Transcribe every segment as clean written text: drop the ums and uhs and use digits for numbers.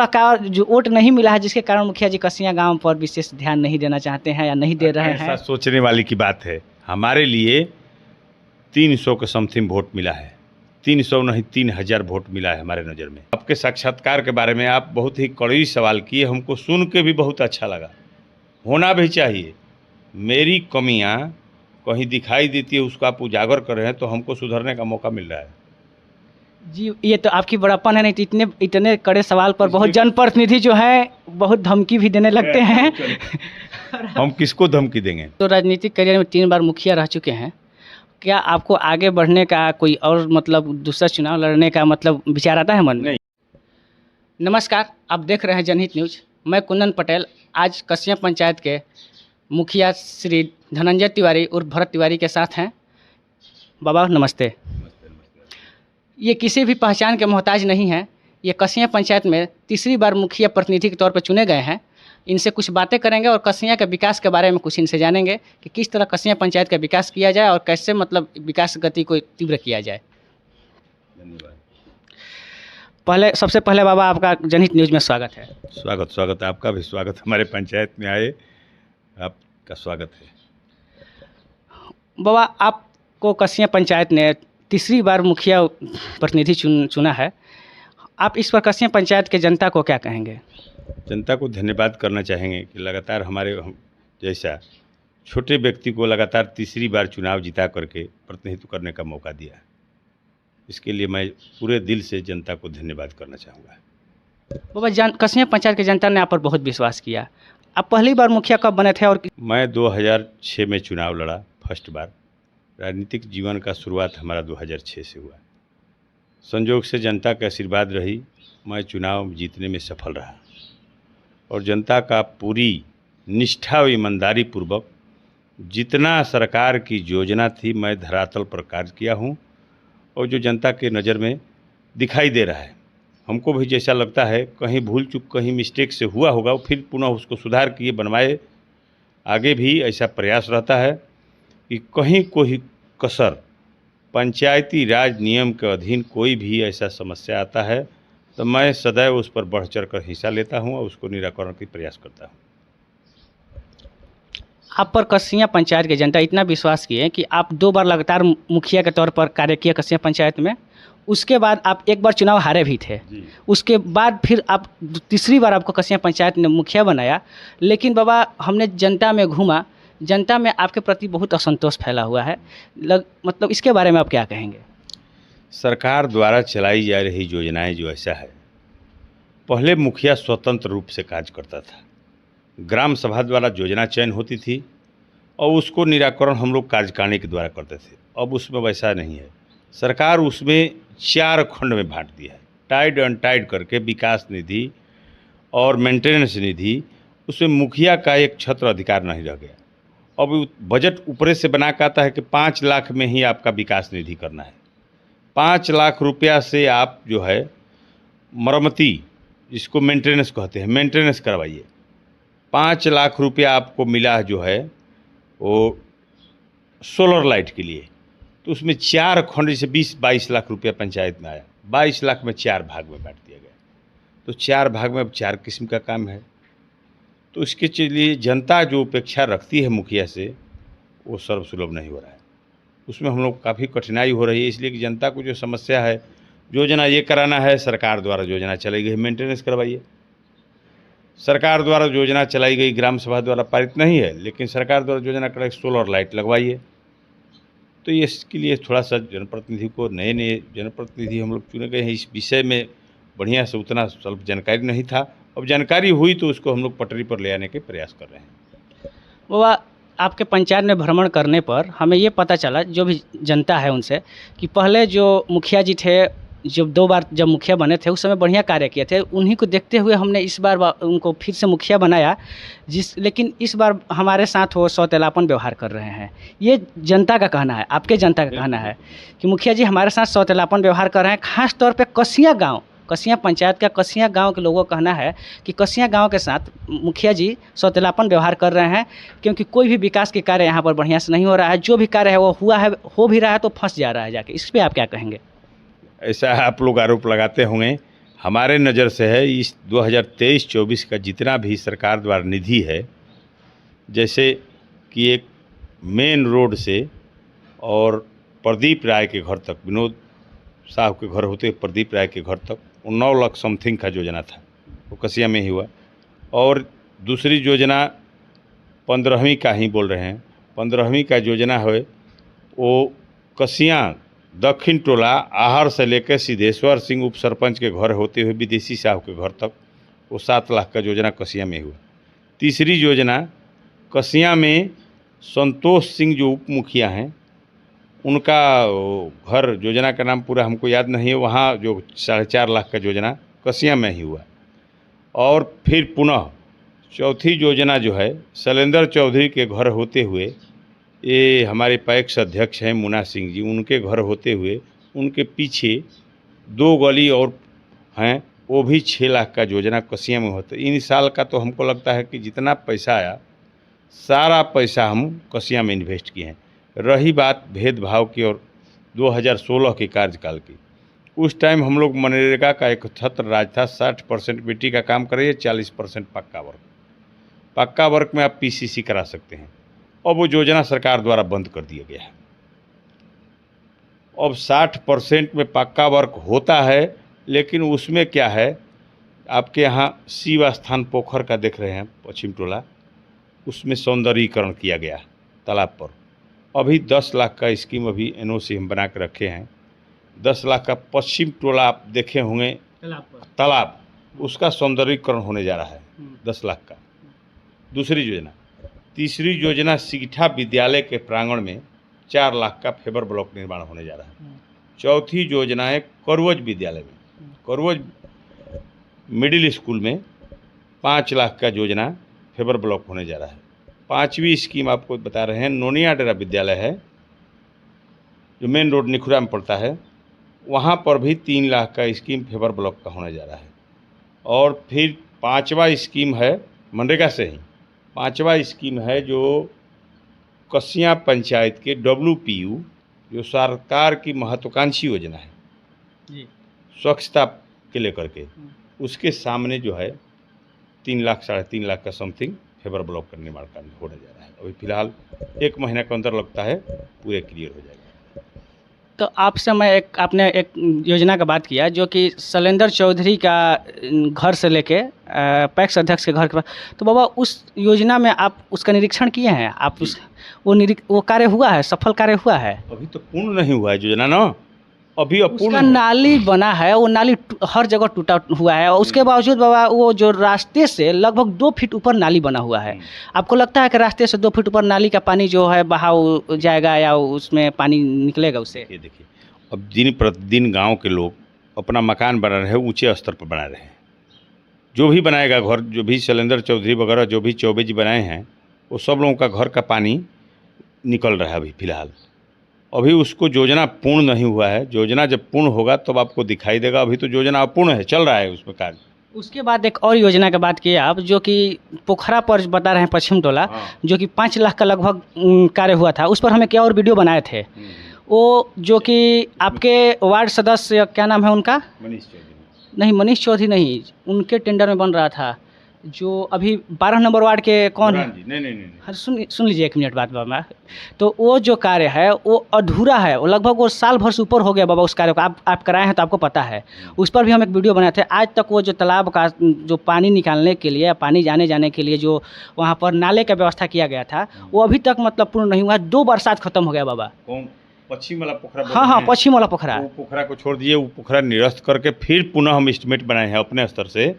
थोड़ा का जो वोट नहीं मिला है, जिसके कारण मुखिया जी कसिया गांव पर विशेष ध्यान नहीं देना चाहते हैं या नहीं दे रहे हैं? ऐसा सोचने वाली की बात है। हमारे लिए 300 के समथिंग वोट मिला है, 300 नहीं 3000 वोट मिला है हमारे नज़र में। आपके साक्षात्कार के बारे में आप बहुत ही कड़वी सवाल किए, हमको सुन के भी बहुत अच्छा लगा। होना भी चाहिए। मेरी कमियां कहीं दिखाई देती है, उसको आप उजागर कर रहे हैं, तो हमको सुधरने का मौका मिल रहा है। जी, ये तो आपकी बड़प्पन है। नहीं तो इतने इतने कड़े सवाल पर बहुत जनप्रतिनिधि जो है बहुत धमकी भी देने लगते हैं। हम किसको धमकी देंगे? तो राजनीतिक करियर में 3 बार मुखिया रह चुके हैं, क्या आपको आगे बढ़ने का कोई और मतलब दूसरा चुनाव लड़ने का मतलब विचार आता है मन में? नहीं। नमस्कार, आप देख रहे हैं जनहित न्यूज। मैं कुंदन पटेल आज कसिया पंचायत के मुखिया श्री धनंजय तिवारी और भरत तिवारी के साथ हैं। बाबा नमस्ते। ये किसी भी पहचान के मोहताज नहीं हैं। ये कसिया पंचायत में तीसरी बार मुखिया प्रतिनिधि के तौर पर चुने गए हैं। इनसे कुछ बातें करेंगे और कसिया के विकास के बारे में कुछ इनसे जानेंगे कि किस तरह कसिया पंचायत का विकास किया जाए और कैसे मतलब विकास गति को तीव्र किया जाए। धन्यवाद। सबसे पहले बाबा आपका जनहित न्यूज में स्वागत है। स्वागत आपका भी स्वागत। हमारे पंचायत में आए, आपका स्वागत है। बाबा, आपको कसिया पंचायत ने तीसरी बार मुखिया प्रतिनिधि चुना है। आप इस पर कसिया पंचायत के जनता को क्या कहेंगे? जनता को धन्यवाद करना चाहेंगे कि लगातार हमारे जैसा छोटे व्यक्ति को लगातार तीसरी बार चुनाव जिता करके प्रतिनिधित्व करने का मौका दिया। इसके लिए मैं पूरे दिल से जनता को धन्यवाद करना चाहूँगा। बाबा, कसिया पंचायत की जनता ने आप पर बहुत विश्वास किया। आप पहली बार मुखिया कब बने थे? और मैं 2006 में चुनाव लड़ा, फर्स्ट बार। राजनीतिक जीवन का शुरुआत हमारा 2006 से हुआ। संयोग से जनता का आशीर्वाद रही, मैं चुनाव जीतने में सफल रहा और जनता का पूरी निष्ठा और ईमानदारी पूर्वक जितना सरकार की योजना थी मैं धरातल पर कार्य किया हूँ और जो जनता के नज़र में दिखाई दे रहा है, हमको भी जैसा लगता है कहीं भूल चूक कहीं मिस्टेक से हुआ होगा, फिर पुनः उसको सुधार किए बनवाए। आगे भी ऐसा प्रयास रहता है कि कहीं कोई कसर पंचायती राज नियम के अधीन कोई भी ऐसा समस्या आता है तो मैं सदैव उस पर बढ़ चढ़ कर हिस्सा लेता हूं और उसको निराकरण की प्रयास करता हूं। आप पर कसिया पंचायत की जनता इतना विश्वास की है कि आप 2 बार लगातार मुखिया के तौर पर कार्य किए कसिया पंचायत में। उसके बाद आप 1 बार चुनाव हारे भी थे। उसके बाद फिर आप तीसरी बार आपको कसिया पंचायत ने मुखिया बनाया। लेकिन बाबा, हमने जनता में घूमा, जनता में आपके प्रति बहुत असंतोष फैला हुआ है। मतलब इसके बारे में आप क्या कहेंगे? सरकार द्वारा चलाई जा रही योजनाएं जो ऐसा है, पहले मुखिया स्वतंत्र रूप से कार्य करता था। ग्राम सभा द्वारा योजना चयन होती थी और उसको निराकरण हम लोग कार्यकारिणी के द्वारा करते थे। अब उसमें वैसा नहीं है। सरकार उसमें 4 खंड में बांट दिया है, टाइड अनटाइड करके। विकास निधि और मेंटेनेंस निधि, उसमें मुखिया का एक छत्र अधिकार नहीं रह गया। अब बजट ऊपरे से बना के आता है कि 5 लाख में ही आपका विकास निधि करना है। 5 लाख रुपया से आप जो है मरम्मती, जिसको मेंटेनेंस कहते हैं, मेंटेनेंस करवाइए। 5 लाख रुपया आपको मिला जो है वो सोलर लाइट के लिए, तो उसमें 4 खंड, जैसे 20-22 लाख रुपया पंचायत में आया, 22 लाख में 4 भाग में बांट दिया गया। तो 4 भाग में अब 4 किस्म का काम है। तो इसके लिए जनता जो अपेक्षा रखती है मुखिया से, वो सर्वसुलभ नहीं हो रहा है। उसमें हम लोग काफ़ी कठिनाई हो रही है, इसलिए कि जनता को जो समस्या है, योजना ये कराना है, सरकार द्वारा योजना चलाई गई मेंटेनेंस करवाइए। सरकार द्वारा योजना चलाई गई ग्राम सभा द्वारा पारित नहीं है, लेकिन सरकार द्वारा योजना कराई सोलर लाइट लगवाइए। तो ये इसके लिए थोड़ा सा जनप्रतिनिधि को, नए जनप्रतिनिधि हम लोग चुने गए हैं, इस विषय में बढ़िया से उतना स्वल्प जानकारी नहीं था। अब जानकारी हुई तो उसको हम लोग पटरी पर ले आने के प्रयास कर रहे हैं। बाबा, आपके पंचायत में भ्रमण करने पर हमें ये पता चला, जो भी जनता है उनसे, कि पहले जो मुखिया जी थे, जब 2 बार जब मुखिया बने थे उस समय बढ़िया कार्य किए थे। उन्हीं को देखते हुए हमने इस बार उनको फिर से मुखिया बनाया। लेकिन इस बार हमारे साथ वो सौतेलापन व्यवहार कर रहे हैं। ये जनता का कहना है, आपके जनता का कहना है कि मुखिया जी हमारे साथ सौतेलापन व्यवहार कर रहे हैं। खास तौर पर कसिया पंचायत का कसिया गांव के लोगों का कहना है कि कसिया गांव के साथ मुखिया जी सौतेलापन व्यवहार कर रहे हैं, क्योंकि कोई भी विकास के कार्य यहाँ पर बढ़िया से नहीं हो रहा है। जो भी कार्य है वो हुआ है, हो भी रहा है तो फंस जा रहा है जाके। इस पर आप क्या कहेंगे? ऐसा आप लोग आरोप लगाते होंगे, हमारे नज़र से है इस 2023-24 का जितना भी सरकार द्वारा निधि है, जैसे कि एक मेन रोड से और प्रदीप राय के घर तक, विनोद साहब के घर होते प्रदीप राय के घर तक, वो 9 लाख समथिंग का योजना था, वो कसिया में ही हुआ। और दूसरी योजना 15वीं का ही बोल रहे हैं, 15वीं का योजना है वो कसिया दक्षिण टोला आहर से लेकर सिद्धेश्वर सिंह उप सरपंच के घर होते हुए विदेशी साहब के घर तक, वो 7 लाख का योजना कसिया में हुआ। तीसरी योजना कसिया में संतोष सिंह जो उप मुखिया हैं, उनका घर, योजना का नाम पूरा हमको याद नहीं है, वहाँ जो 4.5 लाख का योजना कसिया में ही हुआ। और फिर पुनः चौथी योजना जो है शैलेंद्र चौधरी के घर होते हुए, ये हमारे पैक्स अध्यक्ष हैं मुन्ना सिंह जी, उनके घर होते हुए उनके पीछे 2 गली और हैं, वो भी 6 लाख का योजना कसिया में होता है। इन साल का तो हमको लगता है कि जितना पैसा आया सारा पैसा हम कसिया में इन्वेस्ट किए हैं। रही बात भेदभाव की और 2016 के कार्यकाल की, उस टाइम हम लोग मनरेगा का एक छत्र राज था, 60% मिट्टी का काम करिए, 40% पक्का वर्क। पक्का वर्क में आप पीसीसी करा सकते हैं। अब वो योजना सरकार द्वारा बंद कर दिया गया है। अब 60% में पक्का वर्क होता है, लेकिन उसमें क्या है, आपके यहाँ शिव स्थान पोखर का देख रहे हैं पश्चिम टोला, उसमें सौंदर्यीकरण किया गया तालाब पर। अभी 10 लाख का स्कीम अभी एनओसी हम बना के रखे हैं। 10 लाख का पश्चिम टोला आप देखे होंगे तालाब, उसका सौंदर्यीकरण होने जा रहा है 10 लाख का। दूसरी योजना, तीसरी योजना सीठा विद्यालय के प्रांगण में 4 लाख का फेबर ब्लॉक निर्माण होने जा रहा है। चौथी योजना है करवज विद्यालय में, करवज मिडिल स्कूल में 5 लाख का योजना फेबर ब्लॉक होने जा रहा है। 5वीं स्कीम आपको बता रहे हैं, नोनिया डेरा विद्यालय है जो मेन रोड निखुरा में पड़ता है, वहाँ पर भी 3 लाख का स्कीम फेबर ब्लॉक का होने जा रहा है। और फिर 5वां स्कीम है मनरेगा से ही, 5वां स्कीम है जो कसिया पंचायत के WPU, जो सरकार की महत्वाकांक्षी योजना है जी, स्वच्छता के लेकर के, उसके सामने जो है 3 लाख 3.5 लाख का समथिंग फेबर ब्लॉक का निर्माण कार्य होने जा रहा है। अभी फिलहाल 1 महीना के अंदर लगता है पूरे क्लियर हो जाएगा। तो आपसे मैं आपने एक योजना का बात किया जो कि शैलेंद्र चौधरी का घर से लेके पैक्स अध्यक्ष के घर के पास, तो बाबा उस योजना में आप उसका निरीक्षण किए हैं? आप उस वो कार्य हुआ है, सफल कार्य हुआ है? अभी तो पूर्ण नहीं हुआ है योजना ना, अभी अपूर्ण। उसका नाली बना है, वो नाली हर जगह टूटा हुआ है, और उसके बावजूद बाबा वो जो रास्ते से लगभग 2 फीट ऊपर नाली बना हुआ है। आपको लगता है कि रास्ते से 2 फीट ऊपर नाली का पानी जो है बहाव जाएगा या उसमें पानी निकलेगा उससे? देखिए, अब दिन प्रतिदिन गांव के लोग अपना मकान बना रहे हैं, ऊंचे स्तर पर बना रहे हैं। जो भी बनाएगा घर, जो भी शैलेंद्र चौधरी वगैरह जो भी चौबे जी बनाए हैं, वो सब लोगों का घर का पानी निकल रहा है अभी फिलहाल। अभी उसको योजना पूर्ण नहीं हुआ है, योजना जब पूर्ण होगा तब आपको दिखाई देगा। अभी तो योजना अपूर्ण है, चल रहा है उसमें कार्य। उसके बाद एक और योजना की बात किए आप, जो कि पोखरा पर बता रहे हैं पश्चिम टोला, जो कि 5 लाख का लगभग कार्य हुआ था। उस पर हमें क्या और वीडियो बनाए थे, वो जो कि आपके वार्ड सदस्य, क्या नाम है उनका? मनीष चौधरी। नहीं, मनीष चौधरी नहीं, उनके टेंडर में बन रहा था, जो अभी 12 नंबर वार्ड के कौन है? नहीं, हाँ, सुन लीजिए 1 मिनट बात बाबा। तो वो जो कार्य है वो अधूरा है, वो लगभग वो साल भर से ऊपर हो गया बाबा उस कार्य को। आप कराए हैं तो आपको पता है। उस पर भी हम एक वीडियो बनाए थे। आज तक वो जो तालाब का जो पानी निकालने के लिए, पानी जाने के लिए जो वहाँ पर नाले का व्यवस्था किया गया था, वो अभी तक मतलब पूर्ण नहीं हुआ। 2 बरसात खत्म हो गया बाबा। पश्चिम वाला पोखरा? हाँ, पश्चिम वाला पोखरा। वो पोखरा को छोड़ दिए, वो पोखरा निरस्त करके फिर पुनः हम एस्टिमेट बनाए हैं अपने स्तर से।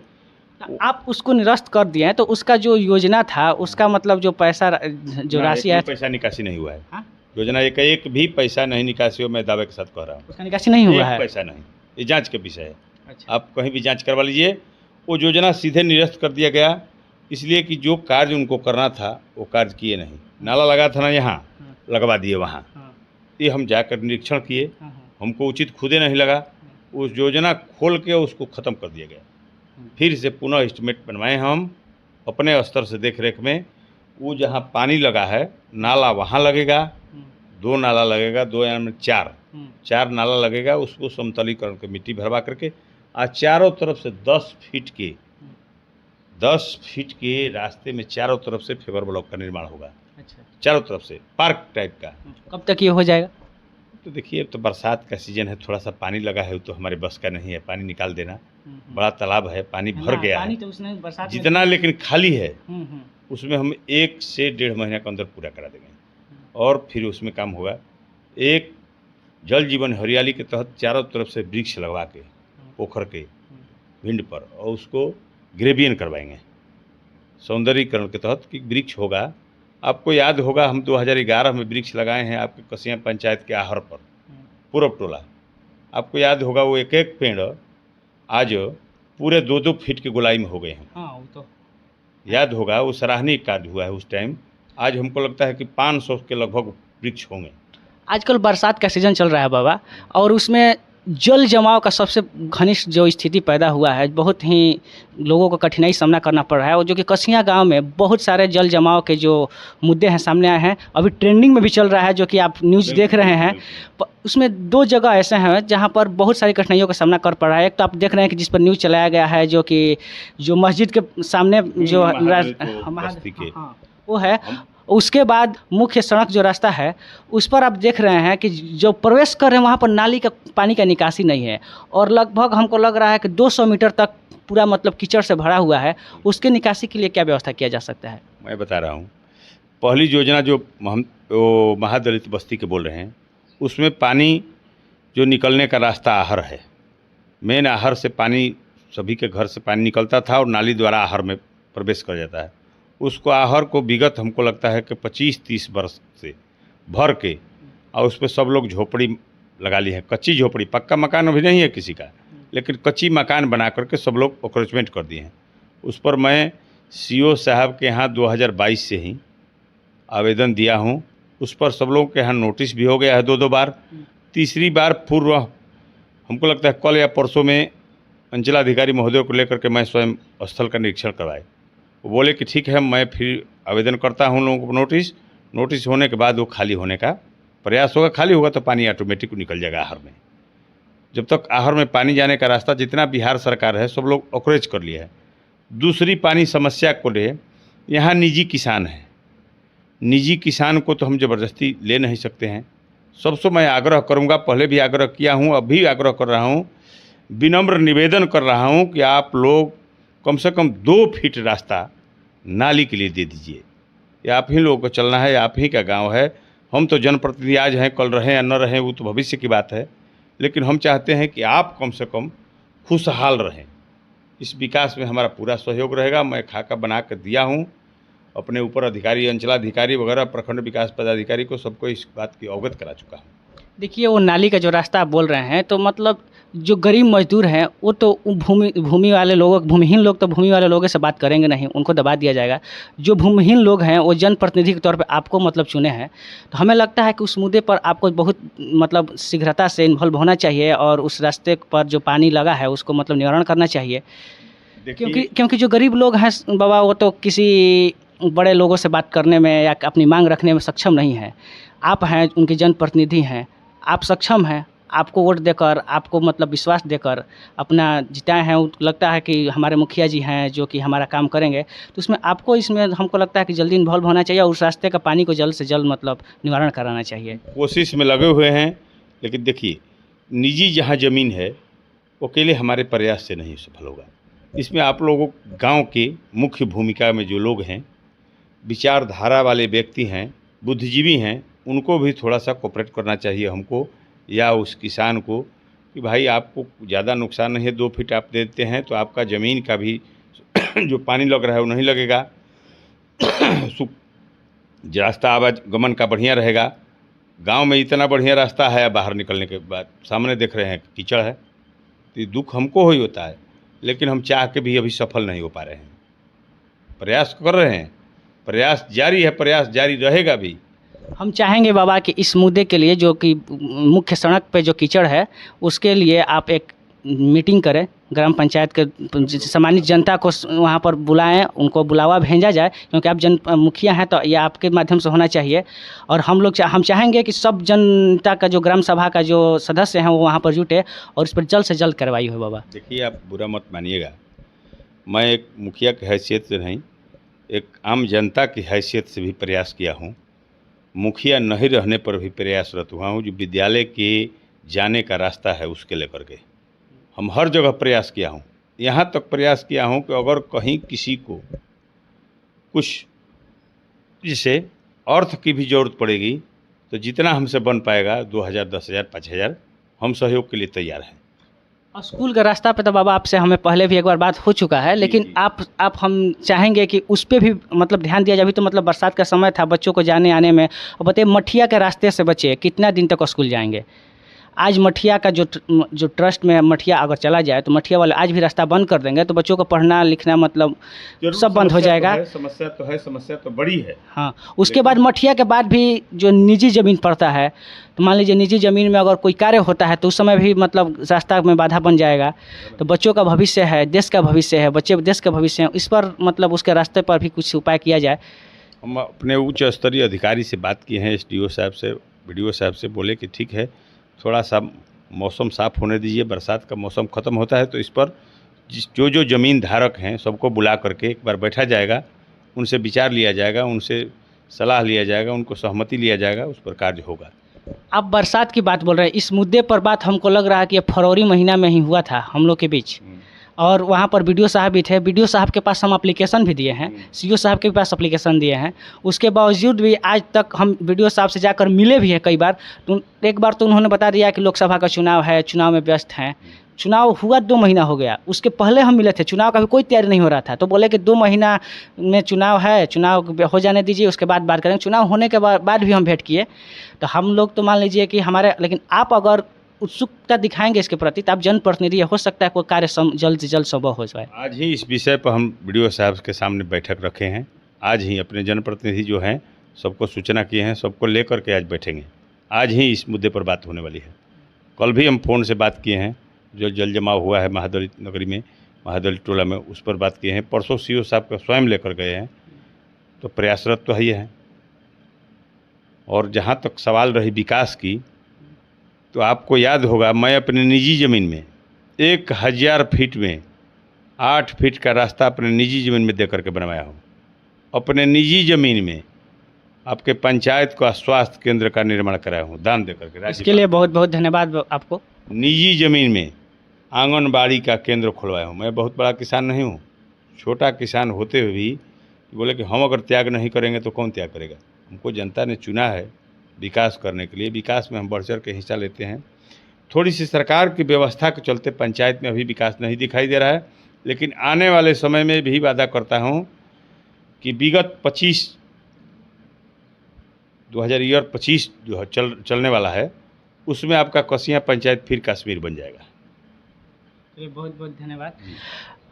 आप उसको निरस्त कर दिए हैं, तो उसका जो योजना था, उसका मतलब जो पैसा, जो राशि है, पैसा निकासी नहीं हुआ है। हाँ? योजना एक भी पैसा नहीं निकासी हो, मैं दावे के साथ कह रहा हूँ। उसका निकासी नहीं हुआ है, पैसा नहीं। ये जांच के विषय है। अच्छा। आप कहीं भी जांच करवा लीजिए। वो योजना सीधे निरस्त कर दिया गया, इसलिए कि जो कार्य उनको करना था वो कार्य किए नहीं। नाला लगा था ना, यहाँ लगवा दिए वहाँ। ये हम जाकर निरीक्षण किए, हमको उचित खुदे नहीं लगा। उस योजना खोल के उसको ख़त्म कर दिया गया। फिर से पुनः एस्टिमेट बनवाए हम अपने स्तर से देख रेख में। वो जहाँ पानी लगा है नाला, वहाँ लगेगा 2 नाला लगेगा, 2 यानी 4 नाला लगेगा। उसको समतलीकरण के मिट्टी भरवा करके आज चारों तरफ से 10 फीट के रास्ते में चारों तरफ से फेवर ब्लॉक का निर्माण होगा। अच्छा, चारों तरफ से पार्क टाइप का। कब तक ये हो जाएगा? तो देखिए, अब तो बरसात का सीजन है, थोड़ा सा पानी लगा है, तो हमारे बस का नहीं है, पानी निकाल देना। बड़ा तालाब है, पानी भर गया पानी है तो उसने बरसात में जितना, लेकिन खाली है हम्म। उसमें हम 1 से 1.5 महीने के अंदर पूरा करा देंगे और फिर उसमें काम होगा। एक जल जीवन हरियाली के तहत चारों तरफ से वृक्ष लगवा के पोखर के भिंड पर, और उसको ग्रेवियन करवाएंगे सौंदर्यीकरण के तहत कि वृक्ष होगा। आपको याद होगा, हम 2011 में वृक्ष लगाए हैं आपके कसिया पंचायत के आहर पर, पूरब टोला। आपको याद होगा, वो एक एक पेड़ आज पूरे 2-2 फीट की गोलाई में हो गए हैं। हाँ, वो तो याद होगा, वो सराहनीय कार्य हुआ है उस टाइम। आज हमको लगता है कि 500 के लगभग वृक्ष होंगे। आजकल बरसात का सीज़न चल रहा है बाबा, और उसमें जल जमाव का सबसे घनिष्ठ जो स्थिति पैदा हुआ है, बहुत ही लोगों को कठिनाई सामना करना पड़ रहा है, और जो कि कसिया गांव में बहुत सारे जल जमाव के जो मुद्दे हैं सामने आए हैं। अभी ट्रेंडिंग में भी चल रहा है, जो कि आप न्यूज़ देख रहे हैं। उसमें 2 जगह ऐसे हैं जहां पर बहुत सारी कठिनाइयों का सामना कर पड़ रहा है। एक तो आप देख रहे हैं कि जिस पर न्यूज़ चलाया गया है, जो कि जो मस्जिद के सामने जो हाँ, वो है। उसके बाद मुख्य सड़क जो रास्ता है, उस पर आप देख रहे हैं कि जो प्रवेश कर रहे हैं वहाँ पर नाली का पानी का निकासी नहीं है, और लगभग हमको लग रहा है कि 200 मीटर तक पूरा मतलब कीचड़ से भरा हुआ है। उसके निकासी के लिए क्या व्यवस्था किया जा सकता है? मैं बता रहा हूँ, पहली योजना जो हम वो महादलित बस्ती के बोल रहे हैं, उसमें पानी जो निकलने का रास्ता आहर है, मेन आहर से पानी, सभी के घर से पानी निकलता था और नाली द्वारा आहर में प्रवेश कर जाता है। उसको आहर को विगत हमको लगता है कि 25-30 वर्ष से भर के, और उस पर सब लोग झोपड़ी लगा ली है, कच्ची झोपड़ी, पक्का मकान अभी नहीं है किसी का, लेकिन कच्ची मकान बना करके सब लोग ओक्रोचमेंट कर दिए हैं। उस पर मैं सीओ साहब के यहाँ 2022 से ही आवेदन दिया हूँ। उस पर सब लोगों के यहाँ नोटिस भी हो गया है 2-2 बार। तीसरी बार पूर्व हमको लगता है कल या परसों में अंचलाधिकारी महोदय को लेकर के मैं स्वयं स्थल का निरीक्षण करवाए। वो बोले कि ठीक है, मैं फिर आवेदन करता हूँ लोगों को नोटिस होने के बाद वो खाली होने का प्रयास होगा। खाली होगा तो पानी ऑटोमेटिक निकल जाएगा आहर में। जब तक आहर में पानी जाने का रास्ता जितना बिहार सरकार है सब लोग ओकरेज कर लिया है। दूसरी पानी समस्या को ले, यहाँ निजी किसान है, निजी किसान को तो हम ज़बरदस्ती ले नहीं सकते हैं। सबसे मैं आग्रह करूँगा, पहले भी आग्रह किया हूँ, अब भी आग्रह कर रहा हूँ, विनम्र निवेदन कर रहा हूँ कि आप लोग कम से कम 2 फीट रास्ता नाली के लिए दे दीजिए। ये आप ही लोगों को चलना है, आप ही का गांव है। हम तो जनप्रतिनिधि आज हैं, कल रहें या न रहें वो तो भविष्य की बात है, लेकिन हम चाहते हैं कि आप कम से कम खुशहाल रहें। इस विकास में हमारा पूरा सहयोग रहेगा। मैं खाका बना कर दिया हूँ अपने ऊपर अधिकारी, अंचलाधिकारी वगैरह, प्रखंड विकास पदाधिकारी को, सबको इस बात की अवगत करा चुका हूँ। देखिए, वो नाली का जो रास्ता आप बोल रहे हैं, तो मतलब जो गरीब मजदूर हैं वो तो भूमि वाले लोग, भूमिहीन लोग तो भूमि वाले लोगों से बात करेंगे नहीं, उनको दबा दिया जाएगा। जो भूमिहीन लोग हैं वो जनप्रतिनिधि के तौर पे आपको मतलब चुने हैं, तो हमें लगता है कि उस मुद्दे पर आपको बहुत मतलब शीघ्रता से इन्वॉल्व होना चाहिए, और उस रास्ते पर जो पानी लगा है उसको मतलब निवारण करना चाहिए। क्योंकि जो गरीब लोग हैं बाबा, वो तो किसी बड़े लोगों से बात करने में या अपनी मांग रखने में सक्षम नहीं है। आप हैं, उनके जनप्रतिनिधि हैं, आप सक्षम हैं। आपको वोट देकर, आपको मतलब विश्वास देकर अपना जिताए हैं। लगता है कि हमारे मुखिया जी हैं जो कि हमारा काम करेंगे, तो उसमें आपको, इसमें हमको लगता है कि जल्दी इन्वॉल्व होना चाहिए और उस रास्ते का पानी को जल्द से जल्द मतलब निवारण कराना चाहिए। कोशिश में लगे हुए हैं, लेकिन देखिए, निजी जहाँ ज़मीन है वो अकेले हमारे प्रयास से नहीं सफल होगा। इसमें आप लोगों, गाँव के मुख्य भूमिका में जो लोग हैं, विचारधारा वाले व्यक्ति हैं, बुद्धिजीवी हैं, उनको भी थोड़ा सा कोऑपरेट करना चाहिए हमको या उस किसान को, कि भाई आपको ज़्यादा नुकसान नहीं है, 2 फीट आप देते हैं तो आपका ज़मीन का भी जो पानी लग रहा है वो नहीं लगेगा। रास्ता आवागमन का बढ़िया रहेगा। गांव में इतना बढ़िया रास्ता है, बाहर निकलने के बाद सामने देख रहे हैं कीचड़ है, तो ये दुख हमको ही होता है, लेकिन हम चाह के भी अभी सफल नहीं हो पा रहे हैं। प्रयास कर रहे हैं, प्रयास जारी है, प्रयास जारी रहेगा भी। हम चाहेंगे बाबा कि इस मुद्दे के लिए, जो कि मुख्य सड़क पे जो कीचड़ है, उसके लिए आप एक मीटिंग करें, ग्राम पंचायत के सम्मानित जनता को वहाँ पर बुलाएं, उनको बुलावा भेजा जाए, क्योंकि आप मुखिया हैं तो ये आपके माध्यम से होना चाहिए। और हम चाहेंगे कि सब जनता का जो ग्राम सभा का जो सदस्य हैं वो वहाँ पर जुटे और इस पर जल्द से जल्द कार्रवाई हो। बाबा देखिए, आप बुरा मत मानिएगा, मैं एक मुखिया की हैसियत से नहीं, एक आम जनता की हैसियत से भी प्रयास किया हूँ। मुखिया नहीं रहने पर भी प्रयासरत हुआ हूँ। जो विद्यालय के जाने का रास्ता है उसके लेकर के हम हर जगह प्रयास किया हूँ। यहाँ तक प्रयास किया हूँ कि अगर कहीं किसी को कुछ जैसे अर्थ की भी ज़रूरत पड़ेगी तो जितना हमसे बन पाएगा 2000, 10,000, 5,000 हम सहयोग के लिए तैयार हैं। और स्कूल का रास्ता पे तो बाबा आपसे हमें पहले भी एक बार बात हो चुका है, लेकिन जी। आप हम चाहेंगे कि उस पर भी मतलब ध्यान दिया जाए। अभी तो मतलब बरसात का समय था, बच्चों को जाने आने में। और बताइए, मठिया के रास्ते से बच्चे कितना दिन तक स्कूल जाएंगे? आज मठिया का जो ट्रस्ट में मठिया अगर चला जाए तो मठिया वाले आज भी रास्ता बंद कर देंगे, तो बच्चों को पढ़ना लिखना मतलब सब बंद हो जाएगा। समस्या तो है, समस्या तो बड़ी है। हाँ, उसके बाद मठिया के बाद भी जो निजी ज़मीन पड़ता है, तो मान लीजिए निजी ज़मीन में अगर कोई कार्य होता है तो उस समय भी मतलब रास्ता में बाधा बन जाएगा। तो बच्चों का भविष्य है, देश का भविष्य है, बच्चे देश का भविष्य है, इस पर मतलब उसके रास्ते पर भी कुछ उपाय किया जाए। हम अपने उच्च स्तरीय अधिकारी से बात किए हैं, एसडीओ साहब से, बीडीओ साहब से, बोले कि ठीक है, थोड़ा सा मौसम साफ़ होने दीजिए, बरसात का मौसम ख़त्म होता है तो इस पर जो ज़मीन धारक हैं सबको बुला करके एक बार बैठा जाएगा, उनसे विचार लिया जाएगा, उनसे सलाह लिया जाएगा, उनको सहमति लिया जाएगा, उस पर कार्य होगा। आप बरसात की बात बोल रहे हैं, इस मुद्दे पर बात हमको लग रहा है कि ये फरवरी महीना में ही हुआ था हम लोग के बीच। और वहाँ पर बीडीओ साहब भी थे, बीडीओ साहब के पास हम एप्लीकेशन भी दिए हैं, सीओ साहब के पास एप्लीकेशन दिए हैं। उसके बावजूद भी आज तक हम बीडीओ साहब से जाकर मिले भी हैं कई बार। तो एक बार तो उन्होंने बता दिया कि लोकसभा का चुनाव है, चुनाव में व्यस्त हैं। चुनाव हुआ 2 महीना हो गया, उसके पहले हम मिले थे, चुनाव का भी कोई तैयारी नहीं हो रहा था, तो बोले कि 2 महीना में चुनाव है, चुनाव हो जाने दीजिए, उसके बाद बात करेंगे। चुनाव होने के बाद भी हम भेंट किए। तो हम लोग तो मान लीजिए कि हमारे, लेकिन आप अगर उत्सुकता दिखाएंगे इसके प्रति तो आप जनप्रतिनिधि, हो सकता है कोई कार्य जल्द से जल्द संभव हो जाए। आज ही इस विषय पर हम बीडीओ साहब के सामने बैठक रखे हैं। आज ही अपने जनप्रतिनिधि जो हैं सबको सूचना किए हैं, सबको लेकर के आज बैठेंगे। आज ही इस मुद्दे पर बात होने वाली है। कल भी हम फ़ोन से बात किए हैं, जो जल जमाव हुआ है महादलित नगरी में, महादलित टोला में, उस पर बात किए हैं। परसों सीओ साहब का स्वयं लेकर गए हैं, तो प्रयासरत तो ही है। और जहाँ तक सवाल रही विकास की, तो आपको याद होगा मैं अपनी निजी ज़मीन में 1000 फीट में 8 फीट का रास्ता अपने निजी ज़मीन में दे करके बनवाया हूँ। अपने निजी ज़मीन में आपके पंचायत का स्वास्थ्य केंद्र का निर्माण कराया हूँ दान दे करके। इसके लिए बहुत बहुत धन्यवाद आपको। निजी ज़मीन में आंगनबाड़ी का केंद्र खुलवाया हूँ। मैं बहुत बड़ा किसान नहीं हूँ, छोटा किसान होते हुए भी बोले कि हम अगर त्याग नहीं करेंगे तो कौन त्याग करेगा। हमको जनता ने चुना है विकास करने के लिए, विकास में हम बढ़ चढ़ के हिस्सा लेते हैं। थोड़ी सी सरकार की व्यवस्था के चलते पंचायत में अभी विकास नहीं दिखाई दे रहा है, लेकिन आने वाले समय में भी वादा करता हूं कि विगत 2025 जो है चलने वाला है, उसमें आपका कसिया पंचायत फिर कश्मीर बन जाएगा। बहुत बहुत धन्यवाद।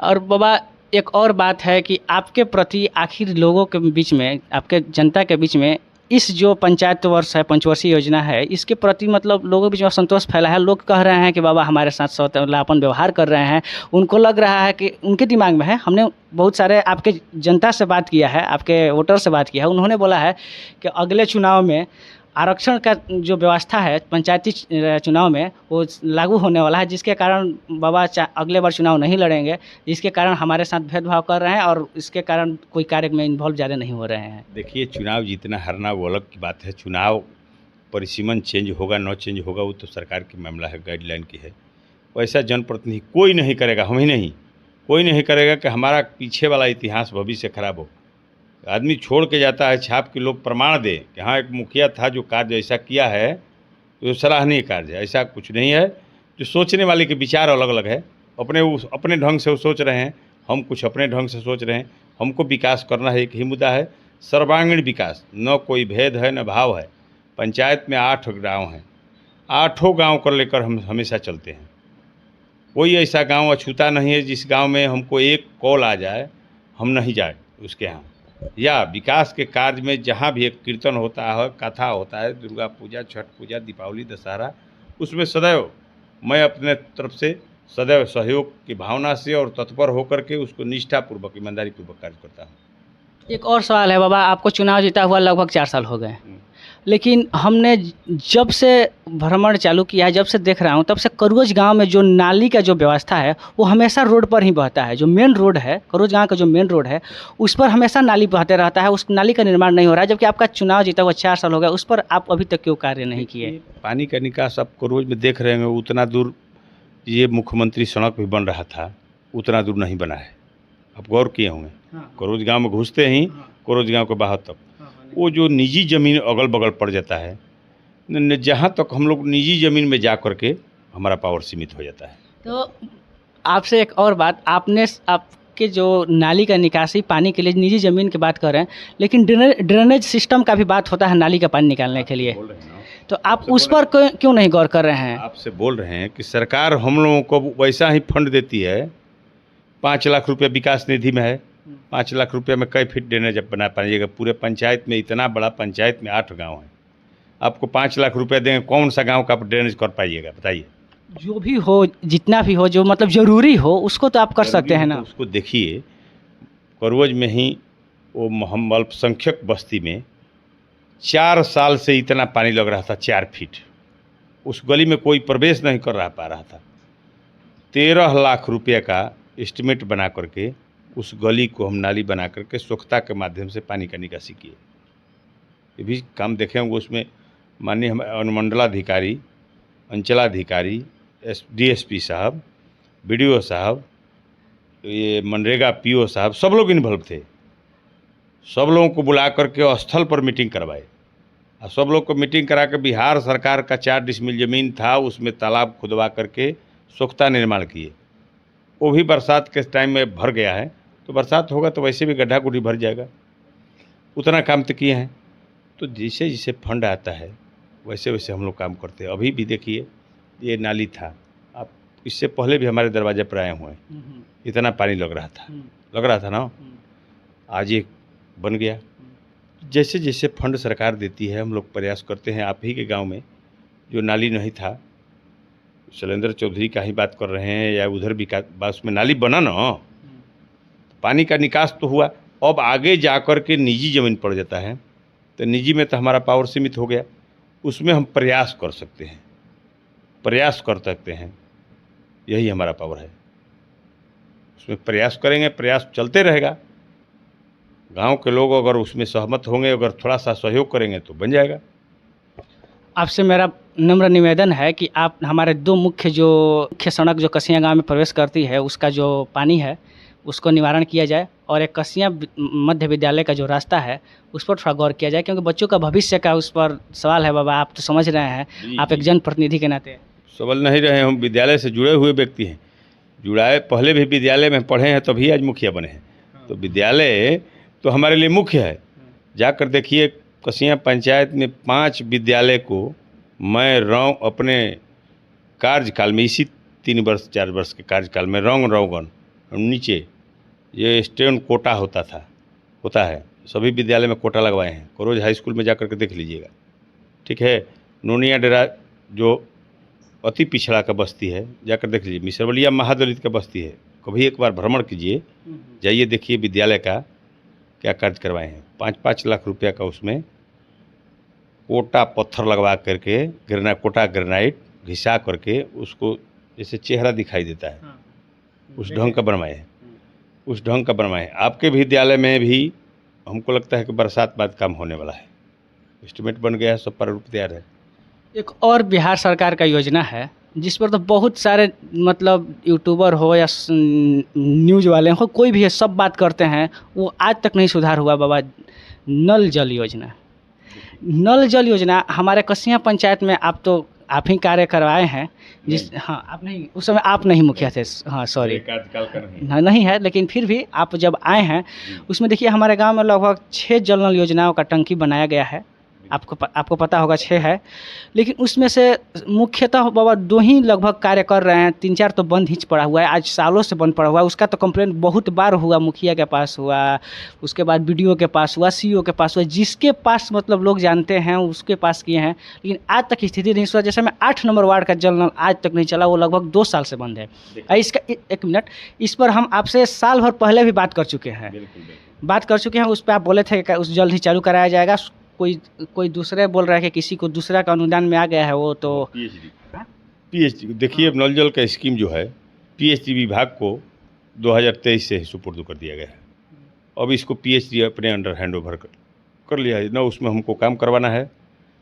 और बाबा, एक और बात है कि आपके प्रति आखिर लोगों के बीच में, आपके जनता के बीच में इस जो पंचायत वर्ष है, पंचवर्षीय योजना है, इसके प्रति मतलब लोगों के बीच में असंतोष फैला है। लोग कह रहे हैं कि बाबा हमारे साथ सौतेलापन व्यवहार कर रहे हैं। उनको लग रहा है कि उनके दिमाग में है, हमने बहुत सारे आपके जनता से बात किया है, आपके वोटर से बात किया है, उन्होंने बोला है कि अगले चुनाव में आरक्षण का जो व्यवस्था है पंचायती चुनाव में वो लागू होने वाला है, जिसके कारण बाबा अगले बार चुनाव नहीं लड़ेंगे, जिसके कारण हमारे साथ भेदभाव कर रहे हैं और इसके कारण कोई कार्य में इन्वॉल्व ज़्यादा नहीं हो रहे हैं। देखिए, चुनाव जीतना हारना वो अलग की बात है। चुनाव परिसीमन चेंज होगा न चेंज होगा वो तो सरकार की मामला है, गाइडलाइन की है। वैसा जनप्रतिनिधि कोई नहीं करेगा, हम ही नहीं, कोई नहीं करेगा कि हमारा पीछे वाला इतिहास भविष्य खराब हो। आदमी छोड़ के जाता है छाप के लोग प्रमाण दे कि हाँ एक मुखिया था जो कार्य ऐसा किया है, तो सराहनीय कार्य है। ऐसा कुछ नहीं है। जो सोचने वाले के विचार अलग अलग है, अपने ढंग से वो सोच रहे हैं, हम कुछ अपने ढंग से सोच रहे हैं। हमको विकास करना है, एक ही मुद्दा है, सर्वांगीण विकास, न कोई भेद है न भाव है। पंचायत में 8 गाँव हैं, 8 गाँव को लेकर हम हमेशा चलते हैं। कोई ऐसा गाँव अछूता नहीं है जिस गाँव में हमको एक कॉल आ जाए हम नहीं जाए उसके यहाँ। या विकास के कार्य में जहाँ भी एक कीर्तन होता है, कथा होता है, दुर्गा पूजा, छठ पूजा, दीपावली, दशहरा, उसमें सदैव मैं अपने तरफ से सदैव सहयोग की भावना से और तत्पर होकर के उसको निष्ठापूर्वक ईमानदारी पूर्वक कार्य करता हूँ। एक और सवाल है बाबा, आपको चुनाव जीता हुआ लगभग 4 साल हो गए, लेकिन हमने जब से भ्रमण चालू किया है, जब से देख रहा हूँ, तब से करोज गांव में जो नाली का जो व्यवस्था है वो हमेशा रोड पर ही बहता है। जो मेन रोड है, करोज गांव का जो मेन रोड है, उस पर हमेशा नाली बहते रहता है, उस नाली का निर्माण नहीं हो रहा है। जबकि आपका चुनाव जीता हुआ 4 साल हो गया, उस पर आप अभी तक क्यों कार्य नहीं किए? पानी का निकास आप करोज में देख रहे हैं, उतना दूर ये मुख्यमंत्री सड़क भी बन रहा था, उतना दूर नहीं बना है। आप गौर किए होंगे, करोज गांव में घुसते ही करोज गांव के बाहर तक वो जो निजी ज़मीन अगल बगल पड़ जाता है, जहाँ तक हम लोग निजी ज़मीन में जा कर के हमारा पावर सीमित हो जाता है। तो आपसे एक और बात, आपके जो नाली का निकासी पानी के लिए निजी ज़मीन की बात कर रहे हैं, लेकिन ड्रेनेज सिस्टम का भी बात होता है नाली का पानी निकालने के लिए, तो आप उस पर क्यों नहीं गौर कर रहे हैं? आपसे बोल रहे हैं कि सरकार हम लोगों को वैसा ही फंड देती है। 5 लाख रुपया विकास निधि में है, 5 लाख रुपये में कई फीट ड्रेनेज बना पाइएगा? पूरे पंचायत में, इतना बड़ा पंचायत में 8 गांव हैं, आपको 5 लाख रुपये देंगे, कौन सा गांव का आप ड्रेनेज कर पाइएगा बताइए? जो भी हो, जितना भी हो, जो मतलब ज़रूरी हो उसको तो आप कर सकते हैं ना। तो उसको देखिए, करोज में ही वो हम अल्पसंख्यक बस्ती में 4 साल से इतना पानी लग रहा था, 4 फीट। उस गली में कोई प्रवेश नहीं कर पा रहा था। 13 लाख रुपये का एस्टिमेट बना करके उस गली को हम नाली बना करके स्वच्छता के माध्यम से पानी का निकासी किए। ये भी काम देखे होंगे, उसमें माननीय हम अनुमंडलाधिकारी, अंचलाधिकारी, डीएसपी साहब, बीडीओ साहब, ये मनरेगा पीओ साहब, सब लोग इन्वॉल्व थे। सब लोगों को बुला करके स्थल पर मीटिंग करवाए और सब लोग को मीटिंग करा के बिहार सरकार का 4 डिसमिल ज़मीन था, उसमें तालाब खुदवा करके स्वच्छता निर्माण किए। वो भी बरसात के टाइम में भर गया है, तो बरसात होगा तो वैसे भी गड्ढा गुड्ढी भर जाएगा। उतना काम तो किए हैं। तो जैसे जैसे फंड आता है वैसे वैसे हम लोग काम करते हैं। अभी भी देखिए, ये नाली था, आप इससे पहले भी हमारे दरवाजे पर आए हुए हैं, इतना पानी लग रहा था ना, आज ये बन गया। जैसे जैसे फंड सरकार देती है हम लोग प्रयास करते हैं। आप ही के गांव में जो नाली नहीं था, शैलेंद्र चौधरी का ही बात कर रहे हैं, या उधर भी का उसमें नाली बना ना, पानी का निकास तो हुआ। अब आगे जाकर के निजी ज़मीन पड़ जाता है, तो निजी में तो हमारा पावर सीमित हो गया। उसमें हम प्रयास कर सकते हैं, प्रयास कर सकते हैं, यही हमारा पावर है। उसमें प्रयास करेंगे, प्रयास चलते रहेगा। गांव के लोग अगर उसमें सहमत होंगे, अगर थोड़ा सा सहयोग करेंगे तो बन जाएगा। आपसे मेरा नम्र निवेदन है कि आप हमारे 2 मुख्य सड़क जो कसिया गांव में प्रवेश करती है, उसका जो पानी है उसको निवारण किया जाए, और एक कसिया मध्य विद्यालय का जो रास्ता है उस पर थोड़ा गौर किया जाए, क्योंकि बच्चों का भविष्य का उस पर सवाल है। बाबा, आप तो समझ रहे हैं, आप एक जनप्रतिनिधि के नाते। समझ नहीं रहे, हम विद्यालय से जुड़े हुए व्यक्ति हैं, जुड़ाए, पहले भी विद्यालय में पढ़े हैं, तभी आज मुखिया बने हैं। तो विद्यालय तो हमारे लिए मुख्य है। जाकर देखिए, कसिया पंचायत में 5 विद्यालय को मैं अपने कार्यकाल में, इसी 3 वर्ष 4 वर्ष के कार्यकाल में रोगन नीचे ये स्टूडेंट कोटा होता है, सभी विद्यालय में कोटा लगवाए हैं। करोज हाई स्कूल में जाकर के देख लीजिएगा, ठीक है। नोनिया डेरा जो अति पिछड़ा का बस्ती है, जाकर देख लीजिए। मिसरवलिया महादलित का बस्ती है, कभी एक बार भ्रमण कीजिए, जाइए देखिए विद्यालय का क्या कार्य करवाए हैं। 5-5 लाख रुपया का उसमें कोटा पत्थर लगवा करके, कोटा ग्रेनाइट घिसा करके उसको जैसे चेहरा दिखाई देता है, उस ढंग का बनवाए हैं, उस ढंग का बनवाए हैं। आपके विद्यालय में भी हमको लगता है कि बरसात बाद काम होने वाला है। एस्टिमेट बन गया है, सब प्रारूप तैयार है। एक और बिहार सरकार का योजना है जिस पर तो बहुत सारे मतलब यूट्यूबर हो या न्यूज़ वाले हो, कोई भी है, सब बात करते हैं, वो आज तक नहीं सुधार हुआ बाबा। नल जल योजना, नल जल योजना हमारे कसिया पंचायत में आप ही कार्य करवाए हैं। हाँ, आप नहीं, उस समय आप नहीं मुखिया थे, हाँ सॉरी, नहीं है, लेकिन फिर भी आप जब आए हैं उसमें देखिए हमारे गांव में लगभग 6 जल नल योजनाओं का टंकी बनाया गया है, आपको पता होगा 6 है, लेकिन उसमें से मुख्यतः बाबा 2 ही लगभग कार्य कर रहे हैं, 3-4 तो बंद ही पड़ा हुआ है, आज सालों से बंद पड़ा हुआ है। उसका तो कंप्लेंट बहुत बार हुआ, मुखिया के पास हुआ, उसके बाद बीडीओ के पास हुआ, सीईओ के पास हुआ, जिसके पास मतलब लोग जानते हैं उसके पास किए हैं, लेकिन आज तक स्थिति नहीं सुधरा। जैसे मैं 8 नंबर वार्ड का जल नल आज तक नहीं चला, वो लगभग 2 साल से बंद है। इसका एक मिनट, इस पर हम आपसे साल भर पहले भी बात कर चुके हैं, उस पर आप बोले थे कि उस जल्द ही चालू कराया जाएगा। कोई दूसरे बोल रहा है कि किसी को दूसरा का अनुदान में आ गया है, वो तो पीएचडी देखिए, अब नल जल का स्कीम जो है पीएचडी विभाग को 2023 से सुपुर्द कर दिया गया है। अब इसको पीएचडी अपने अंडर हैंड ओवर कर लिया है ना, उसमें हमको काम करवाना है।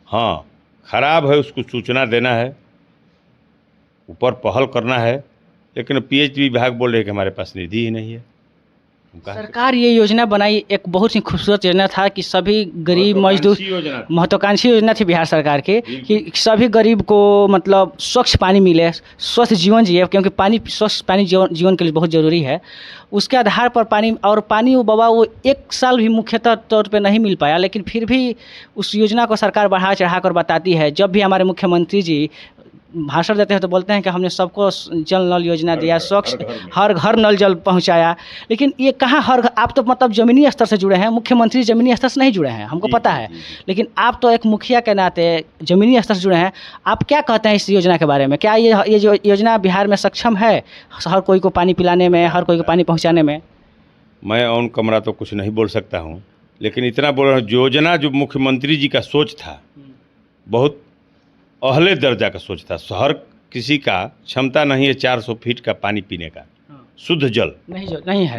हाँ, खराब है उसको सूचना देना है, ऊपर पहल करना है, लेकिन पीएचडी विभाग बोल रहे हैं कि हमारे पास निधि ही नहीं है। सरकार ये योजना बनाई, एक बहुत ही खूबसूरत योजना था कि सभी गरीब मजदूर, महत्वाकांक्षी योजना थी बिहार सरकार की, कि सभी गरीब को मतलब स्वच्छ पानी मिले, स्वस्थ जीवन जिए, क्योंकि स्वच्छ पानी जीवन के लिए बहुत ज़रूरी है। उसके आधार पर पानी वो बाबा वो 1 साल भी मुख्यतः तौर पे नहीं मिल पाया, लेकिन फिर भी उस योजना को सरकार बढ़ा चढ़ा कर बताती है। जब भी हमारे मुख्यमंत्री जी भाषण देते हैं तो बोलते हैं कि हमने सबको जल नल योजना दिया, स्वच्छ हर घर नल जल पहुंचाया, लेकिन ये कहाँ आप तो मतलब ज़मीनी स्तर से जुड़े हैं, मुख्यमंत्री ज़मीनी स्तर से नहीं जुड़े हैं, हमको पता है, लेकिन आप तो एक मुखिया के नाते ज़मीनी स्तर से जुड़े हैं। आप क्या कहते हैं इस योजना के बारे में? क्या ये जो योजना बिहार में सक्षम है हर कोई को पानी पिलाने में, हर कोई को पानी पहुँचाने में? मैं ऑन कमरा तो कुछ नहीं बोल सकता हूँ, लेकिन इतना बोल रहा हूँ, योजना जो मुख्यमंत्री जी का सोच था बहुत अहले दर्जा का सोच था। हर किसी का क्षमता नहीं है 400 फीट का पानी पीने का, शुद्ध जल नहीं है।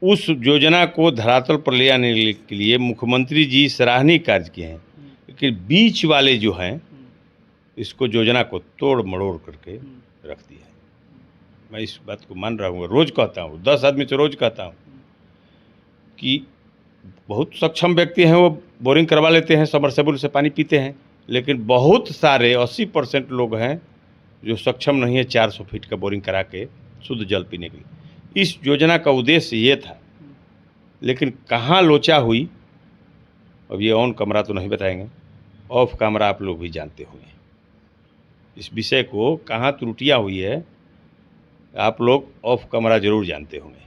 उस योजना को धरातल पर ले आने के लिए मुख्यमंत्री जी सराहनीय कार्य किए हैं, लेकिन बीच वाले जो हैं इसको योजना को तोड़ मड़ोड़ करके रख दिया है। मैं इस बात को मान रहा हूँ, रोज़ कहता हूँ, 10 आदमी से रोज़ कहता हूँ कि बहुत सक्षम व्यक्ति हैं, वो बोरिंग करवा लेते हैं, सबमर्सिबल से पानी पीते हैं, लेकिन बहुत सारे 80% लोग हैं जो सक्षम नहीं है 400 फीट का बोरिंग करा के शुद्ध जल पीने के लिए। इस योजना का उद्देश्य ये था, लेकिन कहाँ लोचा हुई, अब ये ऑन कमरा तो नहीं बताएंगे, ऑफ कैमरा आप लोग भी जानते होंगे इस विषय को, कहाँ त्रुटियाँ हुई है आप लोग ऑफ कैमरा जरूर जानते होंगे।